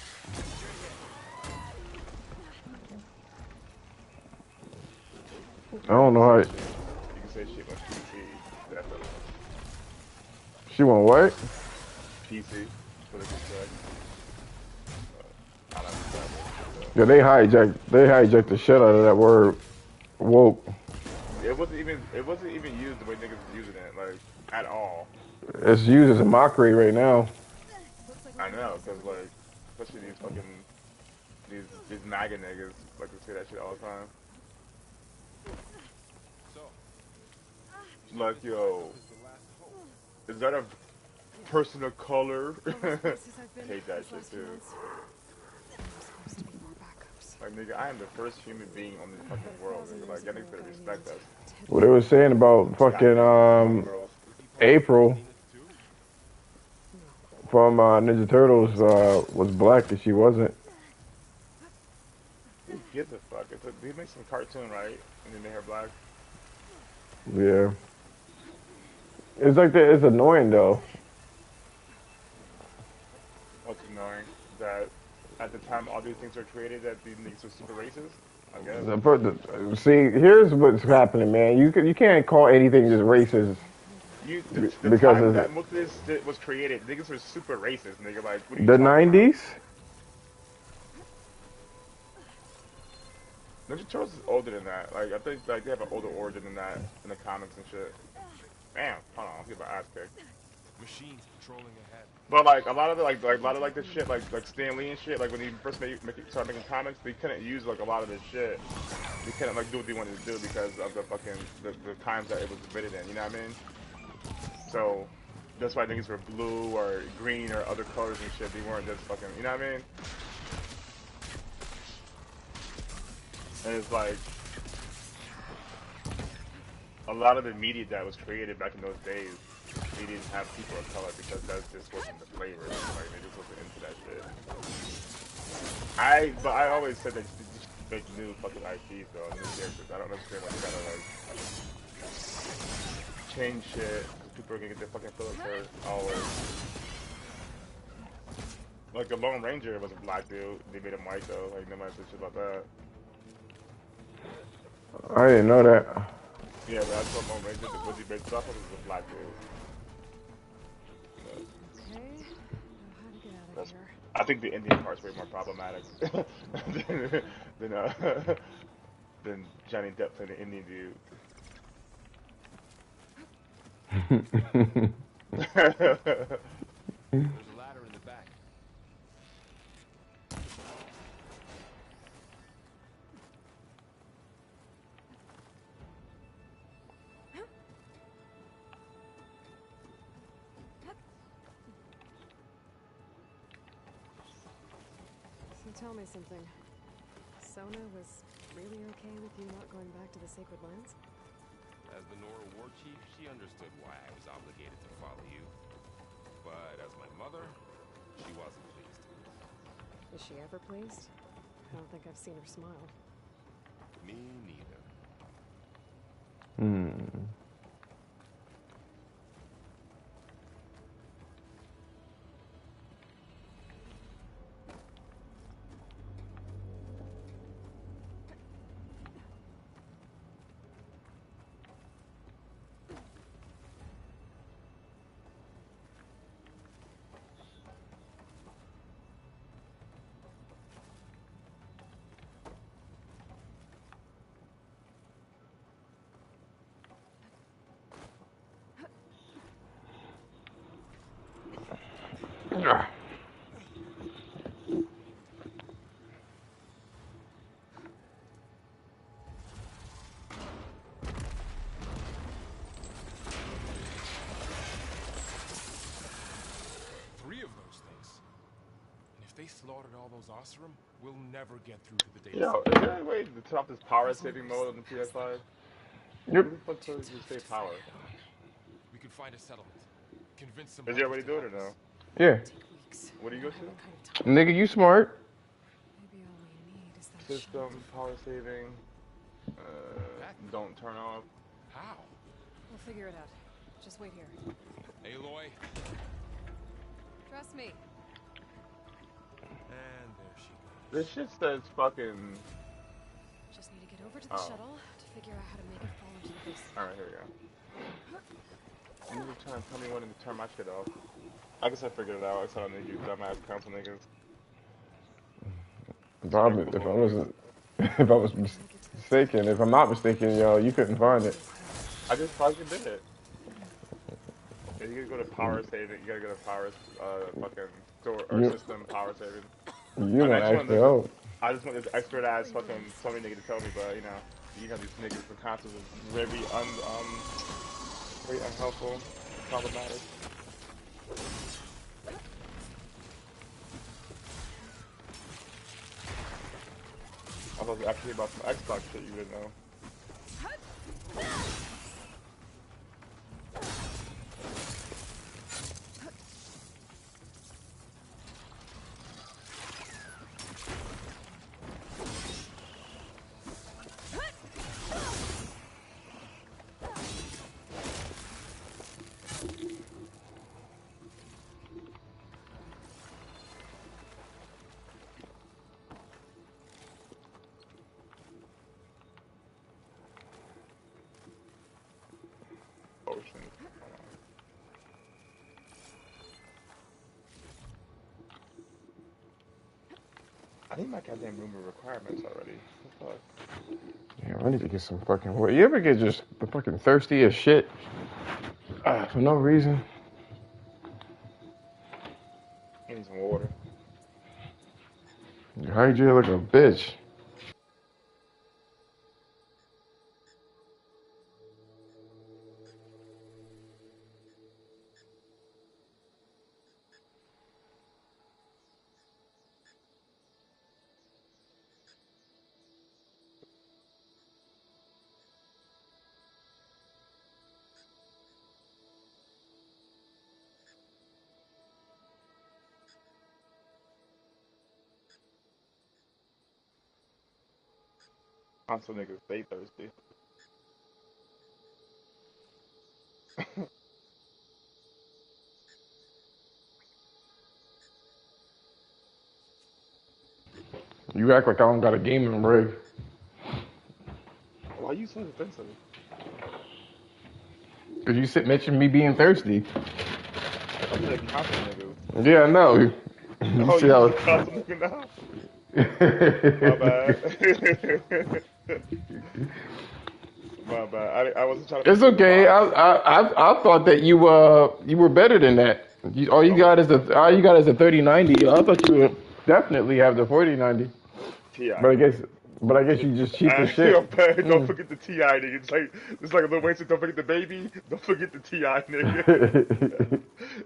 I don't know how. You can say shit on PC. That's a She went what? PC. Politically correct. I don't understand it. Yeah, they hijacked the shit out of that word, woke. It wasn't even used the way niggas was using it, like, at all. It's used as a mockery right now. I know, cause like, especially these fucking, these MAGA niggas, like to say that shit all the time. So, Like, yo, is the last hope. is that a person of color? All the places I've been Hate that these shit last few too. months, there were supposed to be more backups. Like, nigga, I am the first human being on this fucking world, nigga. Like, y'all niggas better respect us. What they were saying about fucking Girls. April from Ninja Turtles was black and she wasn't. Who gives a fuck? They make some cartoon, right? And then they hair black. Yeah. It's like that. It's annoying though. What's annoying? That at the time all these things were created, that these niggas were super racist? I guess. See, here's what's happening, man. You can't call anything just racist. The Because time of that most of this shit was created, niggas were super racist, nigga. Like, what are you the talking about? 90s. Ninja Turtles is older than that. Like, I think like they have an older origin than that in the comics and shit. Damn, hold on, I'll get my ass kicked. Machines patrolling ahead. But like a lot of the a lot of like the shit like Stan Lee and shit, like when he first started making comics, they couldn't use like a lot of this shit. They couldn't like do what they wanted to do because of the fucking the times that it was written in. You know what I mean? So that's why niggas were blue or green or other colors and shit. They weren't just fucking. You know what I mean? And it's like a lot of the media that was created back in those days, they didn't have people of color because that just wasn't the flavor. Like they just wasn't into that shit. But I always said that you just make new fucking IPs though, new characters. I don't understand why you gotta like change shit because people are gonna get their fucking feelings hurt always. Like the Lone Ranger was a black dude. They made him white though. Like nobody said shit about that. I didn't know that. Yeah, but that's what Lone Ranger was he based off of, was a black dude. Okay, know how to get out of That's, here. I think the Indian part's way more problematic than Johnny Depp playing the Indian dude. There's a ladder in the back. Tell me something. Sona was really okay with you not going back to the Sacred Lands? As the Nora war chief, she understood why I was obligated to follow you. But as my mother, she wasn't pleased. Is she ever pleased? I don't think I've seen her smile. Me neither. Hmm. Ah. 3 of those things. And if they slaughtered all those Oseram, we'll never get through to the data Yo, center. is there any way to turn off this power saving mode on the PS5? Yep. Who the fuck told you to save power? We could find a settlement. Convince some Is there a way builders to do it or help no? us. Yeah. Take weeks. What do you go I don't have to? that kind of time. Nigga, you smart. Maybe all we need is that System, shelter. power saving, don't turn off. How? We'll figure it out. Just wait here. Aloy. Trust me. And there she goes. This shit says fucking. Just need to get over to the Oh. shuttle to figure out how to make it fall into the base. Alright, here we go. You were trying to tell me when to turn my shit off. I guess I figured it out. I said I need you dumbass council niggas. If I wasn't, if I was mistaken, if I'm not mistaken, yo, you couldn't find it. I just fucking did it. Yeah, you gotta go to power saving. You gotta go to power, fucking store or You- system power saving. You don't I just actually wanted help. I just want this expert ass fucking Sony nigga to tell me, but you know, you have these niggas for consoles is very very unhelpful, problematic. I was actually about some Xbox shit you didn't know. Ocean. I think my goddamn room of requirements already. What the fuck? Yeah, I need to get some fucking water. You ever get just the fucking thirsty as shit for no reason? I need some water. You hydrate like a bitch. Console niggas stay thirsty. You act like I don't got a gaming rig. Why are you so defensive? Cause you mentioned me being thirsty. I'm just a console nigga. Yeah, I know. You Oh, see you how? a console nigga now? My bad. My bad. I wasn't trying to. It's okay. I thought that you were better than that. All you got is a 3090. I thought you would definitely have the 4090. Ti. But I guess you just cheap as shit. Don't forget the Ti, nigga. It's like a little Wayne said, don't forget the baby. Don't forget the Ti, nigga.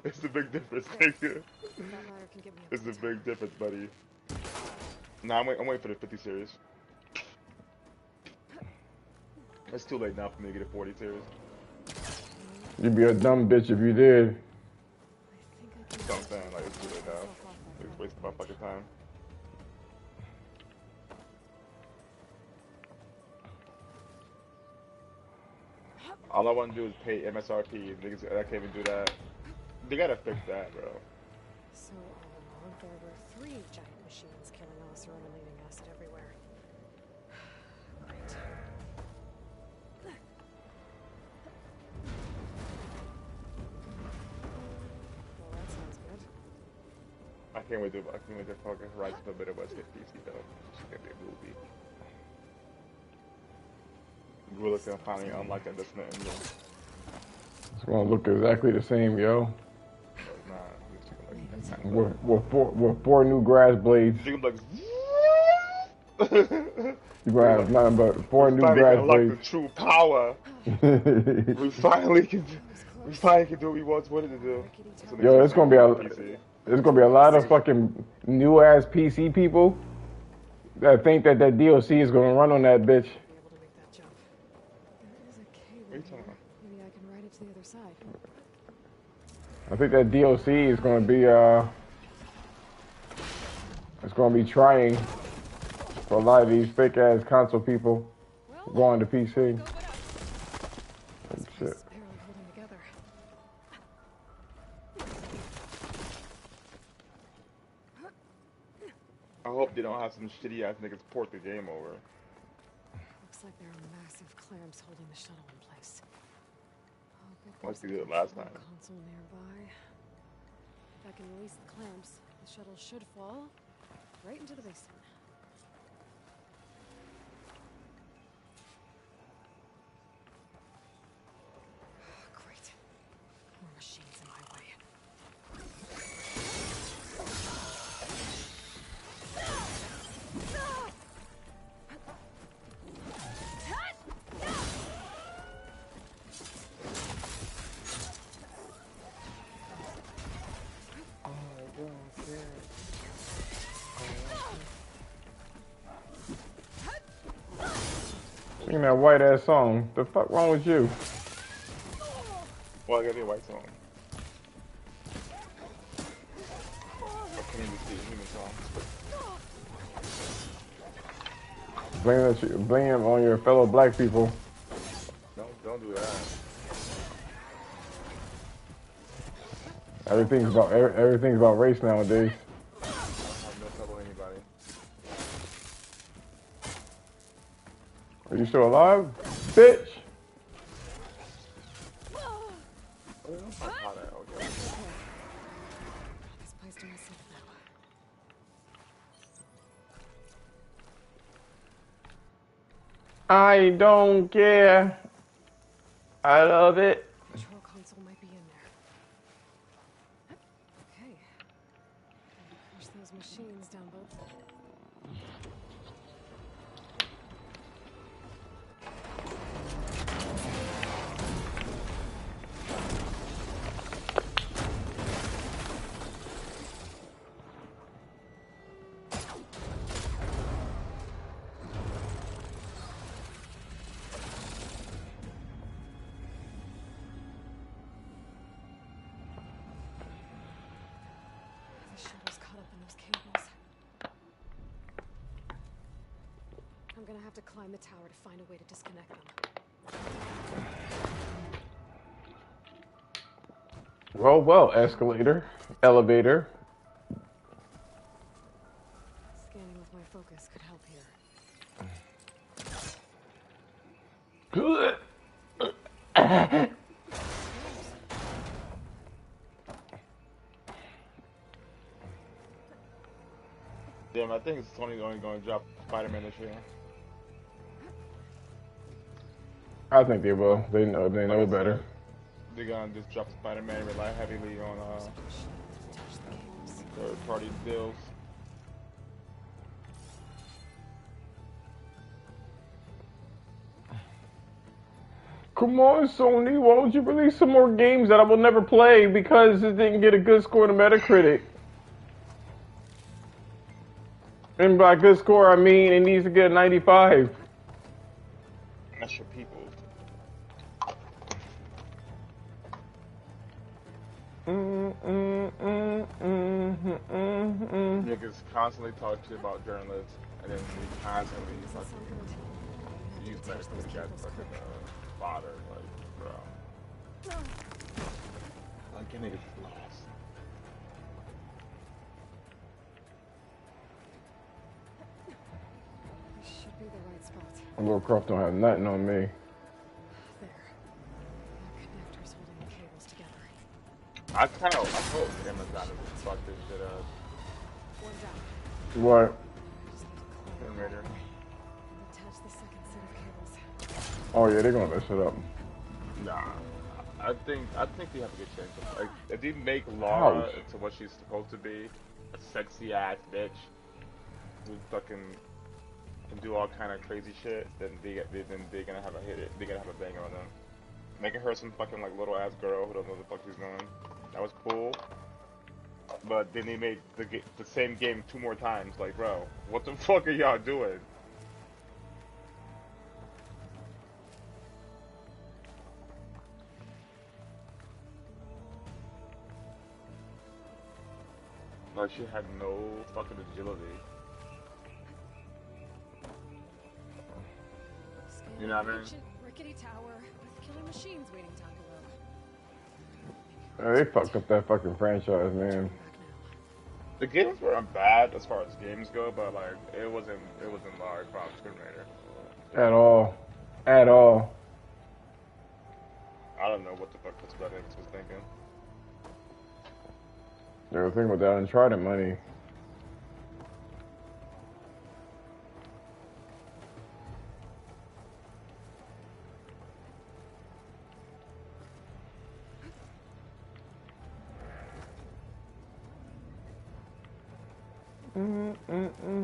It's a big difference, nigga. That ladder can get me up It's to a the tower. big difference, buddy. Nah, I'm waiting for the 50 series. It's too late now for me to get a 40 series. You'd be a dumb bitch if you did. That's what I'm saying. Like, it's too late now. It's wasting my fucking time. All I want to do is pay MSRP. Niggas, I can't even do that. They gotta fix that, bro. So all in all, there were 3 giant machines killing Oseram and leaving acid everywhere. Great. Well, that sounds good. I can't wait to fucking Horizon Forbidden West get PC though. It's gonna be a movie. Gorilla can finally unlock that Destiny engine. It's gonna look exactly the same, yo. Nah, it's gonna With 4 new grass blades. You're gonna You're gonna have nothing but 4 new finally grass unlock the blades. true power. We finally can do what we wanted to do. So Yo, there's gonna be PC. there's gonna be a lot of fucking new ass PC people that think that DLC is gonna run on that bitch. Be able to make that jump. There is a cable What are you talking here. about? Maybe I can ride it to the other side. I think that DLC is gonna be it's gonna be trying for a lot of these fake ass console people going to PC. Go, but up. Oh, This place shit. is barely holding together. I hope they don't have some shitty ass niggas port the game over. Looks like there are massive clamps holding the shuttle in place. Oh, good Like there's they a did last control time. console nearby. If I can release the clamps, the shuttle should fall right into the basin. Great. More machines in my way. Singing that white ass song. The fuck wrong with you? Well, I gotta be a white song. I can't even see a human song. Blame it on your fellow black people. Don't do that. Everything's about race nowadays. I don't have no trouble with anybody. Are you still alive, bitch? I'm hot at okay. This place to myself now. I don't care. I love it. Control console might be in there. Okay. Push those machines down both. The shuttle's caught up in those cables. I'm gonna have to climb the tower to find a way to disconnect them. Well, escalator, elevator. Scanning with my focus could help here. Damn, I think Sony's only going to drop Spider-Man this year. I think they will. They know better. They're gonna just drop Spider-Man, rely heavily on third-party deals. Come on, Sony. Why don't you release some more games that I will never play because it didn't get a good score to Metacritic? And by good score, I mean it needs to get a 95. That's your people. Niggas constantly talk shit about journalists, and then we constantly fucking use medical as fucking fodder, like, bro. Like, your niggas is lost. This should be the right spot. Lil Croft don't have nothing on me. There. The connectors holding the cables together. I hope Amazon doesn't fuck this shit up. One down. What? Just need to climb Generator. and attach the second set of cables. Oh yeah, they're gonna mess it up. Nah. I think we have a good chance. Like, if they make Laura Ouch. into what she's supposed to be, a sexy ass bitch who fucking can do all kind of crazy shit, then they're gonna have a hit. They're gonna have a banger on them. Making her some fucking like little ass girl who don't know what the fuck she's doing. That was cool. But then they made the same game 2 more times. Like, bro, what the fuck are y'all doing? Like, she had no fucking agility. You know what I mean? Ancient, rickety tower with killer machines waiting down below. They fucked up that fucking franchise, man. Back now. The games weren't bad as far as games go, but like it wasn't Lara Croft Tomb Raider. At all. At all. I don't know what the fuck the Square Enix was thinking. They were thinking about that Uncharted money.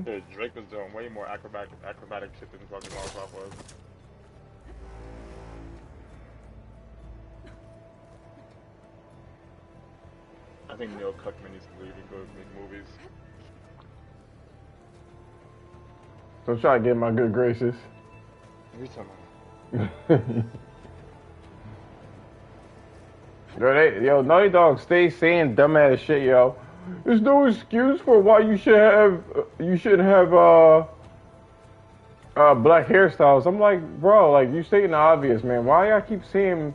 Dude, Drake was doing way more acrobatic shit than fucking Lara Croft was. I think Neil Cuckman needs to leave and go make movies. Don't try to get in my good graces. What are you talking about? Yo, Naughty Dog stay saying dumbass shit, yo. There's no excuse for why you shouldn't have black hairstyles. I'm like, bro, like you stating the obvious, man. Why y'all keep saying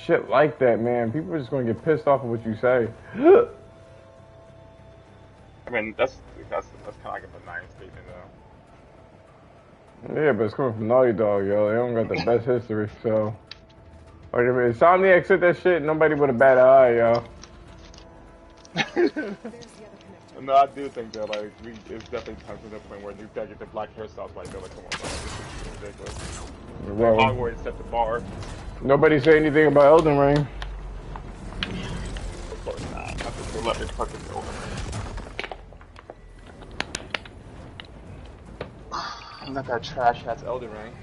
shit like that, man? People are just gonna get pissed off at what you say. I mean, that's kind of like a benign statement, though. Yeah, but it's coming from Naughty Dog, yo. They don't got the best history, so. Like, if Insomniac said that shit, nobody would have batted an eye, yo. There's the other connector. No, I do think that like it's definitely time to the point where you gotta get the black hairstyles right. They're like, come on, bro, this is ridiculous. Well, Hogwarts set the bar. nobody say anything about Elden Ring. Of course not. I think they let it fucking go. Not that trash ass Elden Ring.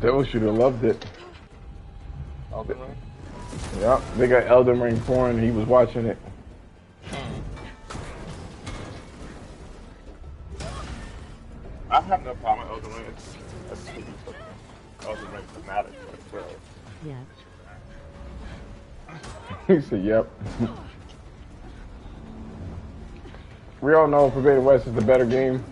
Devil should have loved it. Elden Ring? Yep, they got Elden Ring porn. He was watching it. I have no problem with Elden Ring. It's Elden Ring fanatic, like, bro. Yeah. He said, "Yep." We all know Forbidden West is the better game.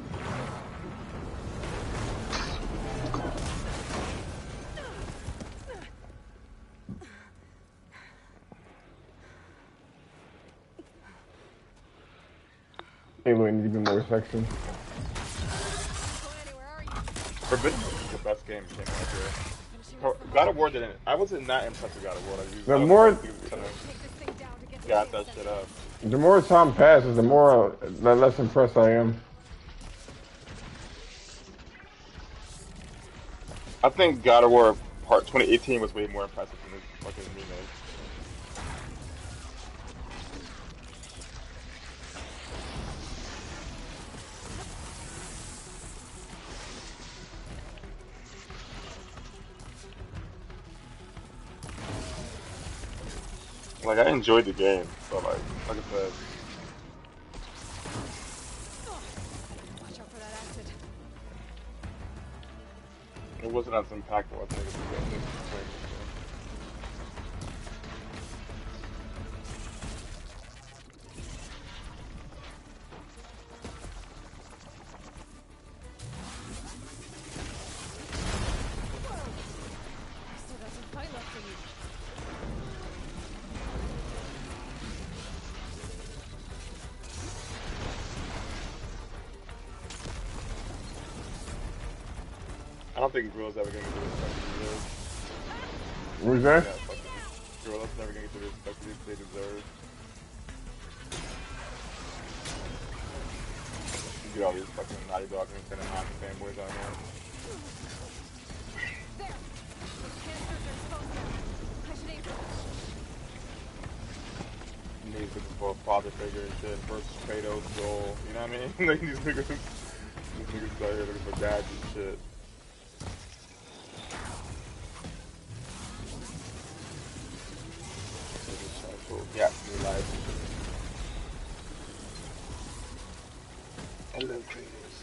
Halo needs even more section. Forbidden is the best game came out here. God of War didn't. I wasn't that impressed with God of War. Like, The more- got that shit up. The more time passes, the more the less impressed I am. I think God of War Part 2018 was way more impressive than this fucking remake. Like I enjoyed the game, but like I said, Watch out for that acid. it wasn't as impactful. I think it's I still got some fight left in you. I don't think Gorilla's ever gonna get the respect they deserve. What was that? Yeah, fucking Gorilla's never gonna get the respect they deserve. You get all these fucking Naughty Dog and Nintendo fanboys on here. There! Those canisters are exposed now. I should aim for them. Needs looking for a father figure and shit. First Kratos, Joel, you know what I mean? Like these niggas out here looking for dads and shit. Yeah, new life. I love Kratos.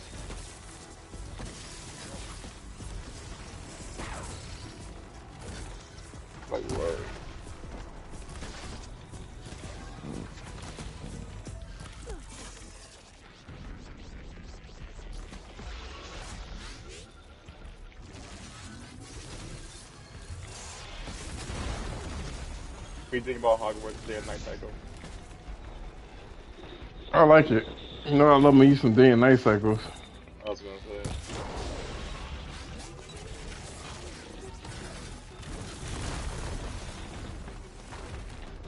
Like word. What do you think about Hogwarts Day and Night Cycle? I like it. You know, I love me some day and night cycles. I was gonna say.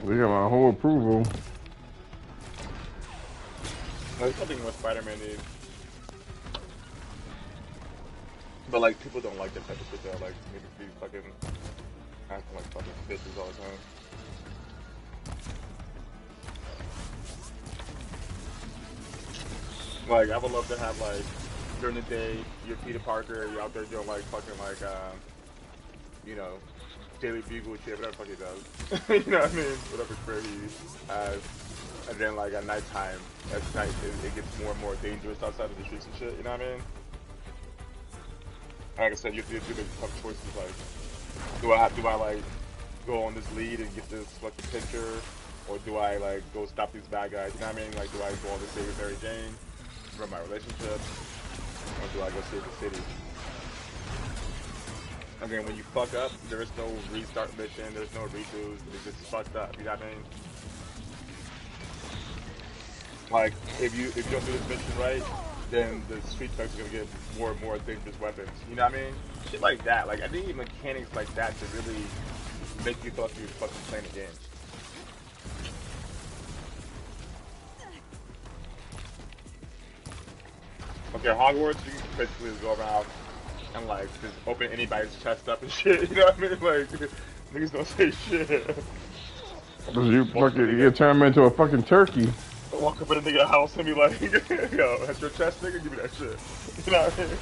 We got my whole approval. There's something what Spider-Man needs. But like people don't like that type of shit. They like niggas be fucking acting like fucking bitches all the time. Like I would love to have like during the day you're Peter Parker, you're out there doing like fucking like you know, Daily Bugle shit, whatever the fuck he does. You know what I mean? Whatever career he has. And then like at nighttime, at night it gets more and more dangerous outside of the streets and shit, you know what I mean? Like I said, you have to do the tough choices like do I like go on this lead and get this fucking picture, or do I like go stop these bad guys, you know what I mean? Like do I go on this date with Mary Jane for my relationship, or do I go save the city? Again, when you fuck up, there is no restart mission, there's no redos, it's just fucked up, you know what I mean? Like, if you don't do this mission right, then the street thugs are gonna get more and more dangerous weapons, you know what I mean? Shit like that, like I need mechanics like that to really make you feel like you're fucking playing the game. Okay, Hogwarts, you can basically just go around and like just open anybody's chest up and shit. You know what I mean? Like niggas don't say shit. You fucking you turn him into a fucking turkey. Walk up in a nigga house and be like, yo, that's your chest, nigga? Give me that shit. You know what I mean?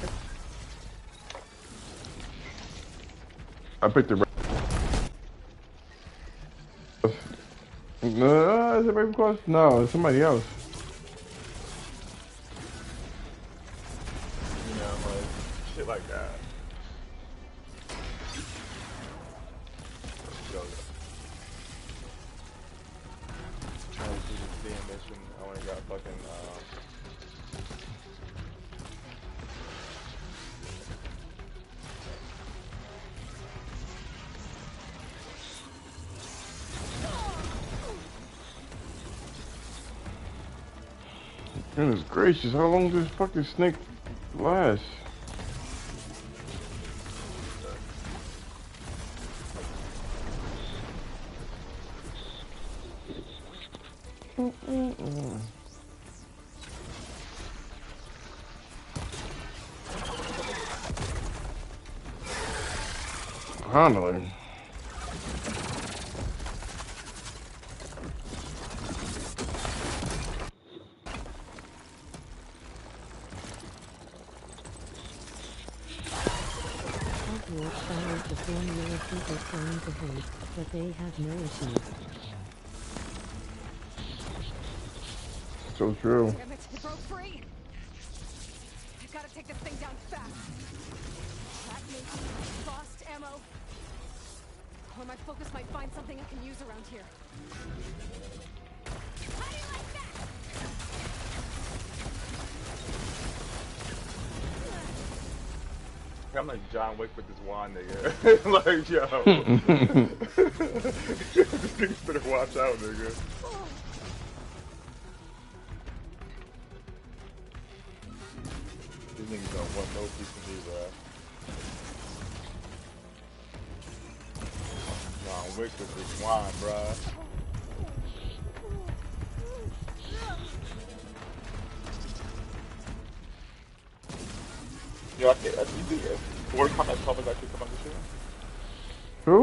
I picked it. No, is it Ravenclaw? No, it's somebody else. You know, like shit like that. Trying to do this damn mission. I only got fucking Goodness gracious, how long does this fucking snake last? Handling. Hogwarts follows the formula people claim to hate, but they have no issues. So true. Damn it, it broke free! I've gotta take this thing down fast. That maybe lost ammo. Or my focus might find something I can use around here. How do you like that? I'm like John Wick with this wand, nigga. Like, yo. This nigga better watch out, nigga. These niggas don't want no piece of me, bro. John Wick with this wand, bro. Yo, I think Mortal Kombat 12 is actually coming this year. Who?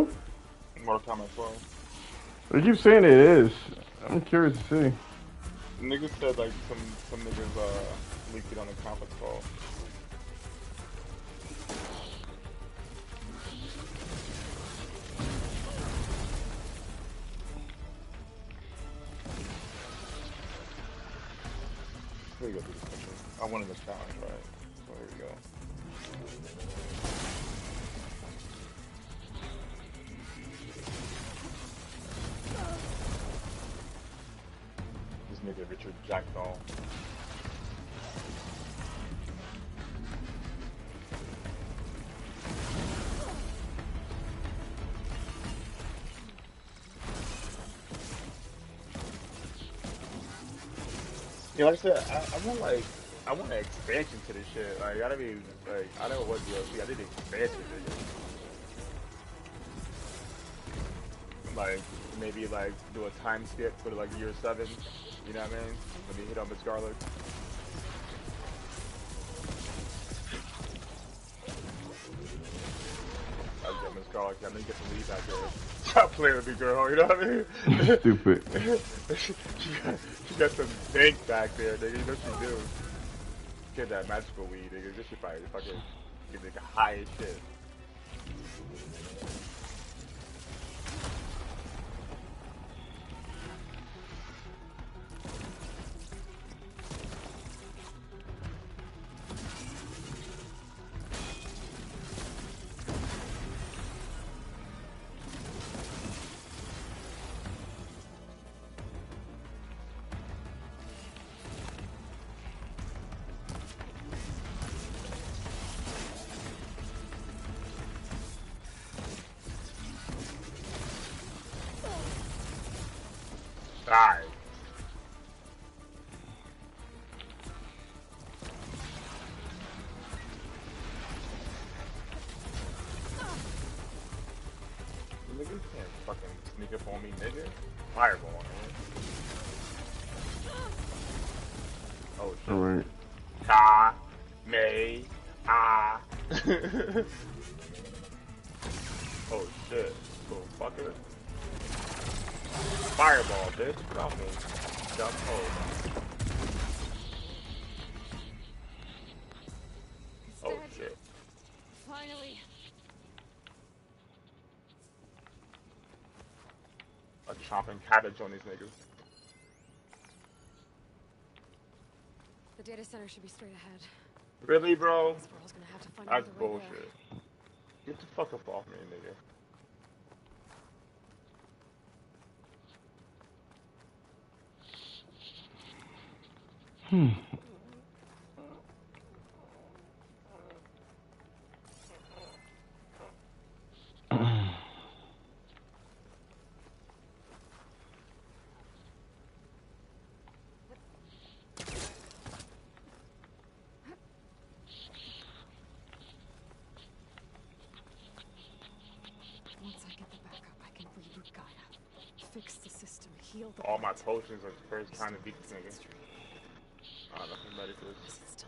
Mortal Kombat 12. They keep saying it is. I'm curious to see. Niggas said like some niggas leaked it on the conference call. Here we go through this picture. I wanted the challenge, right? So here we go. This nigga Richard Jackdaw. Yeah, like I said, I want an expansion to this shit. Like, I gotta be, like, I know what DLC, I did the expansion, nigga. Like, maybe, like, do a time skip for, like, year 7, you know what I mean? Let me hit on Miss Scarlet. I'll get Miss Scarlet, I know you get to leave back there. Stop playing with me, girl, you know what I mean? Stupid. she got some dank back there, nigga, you know what she do. Get that magical weed, nigga. This shit probably fucking get nigga high as shit. Die. Nigga, you can't fucking sneak up on me, nigga. Fireball, man. Oh shit. Alright. Ta. May. Ah. Oh shit. Little fucker. Fireball, bitch. Get off me. Dumb hole. Oh shit. Finally. I'm chopping cabbage on these niggas. The data center should be straight ahead. Really, bro? This girl's gonna have to find That's another way there. bullshit. Get the fuck up off me, nigga. Once I get the backup, I can reboot Gaia. Fix the system, heal the All my planet. potions are the first time to beat this nigga. I'm ready for this. This is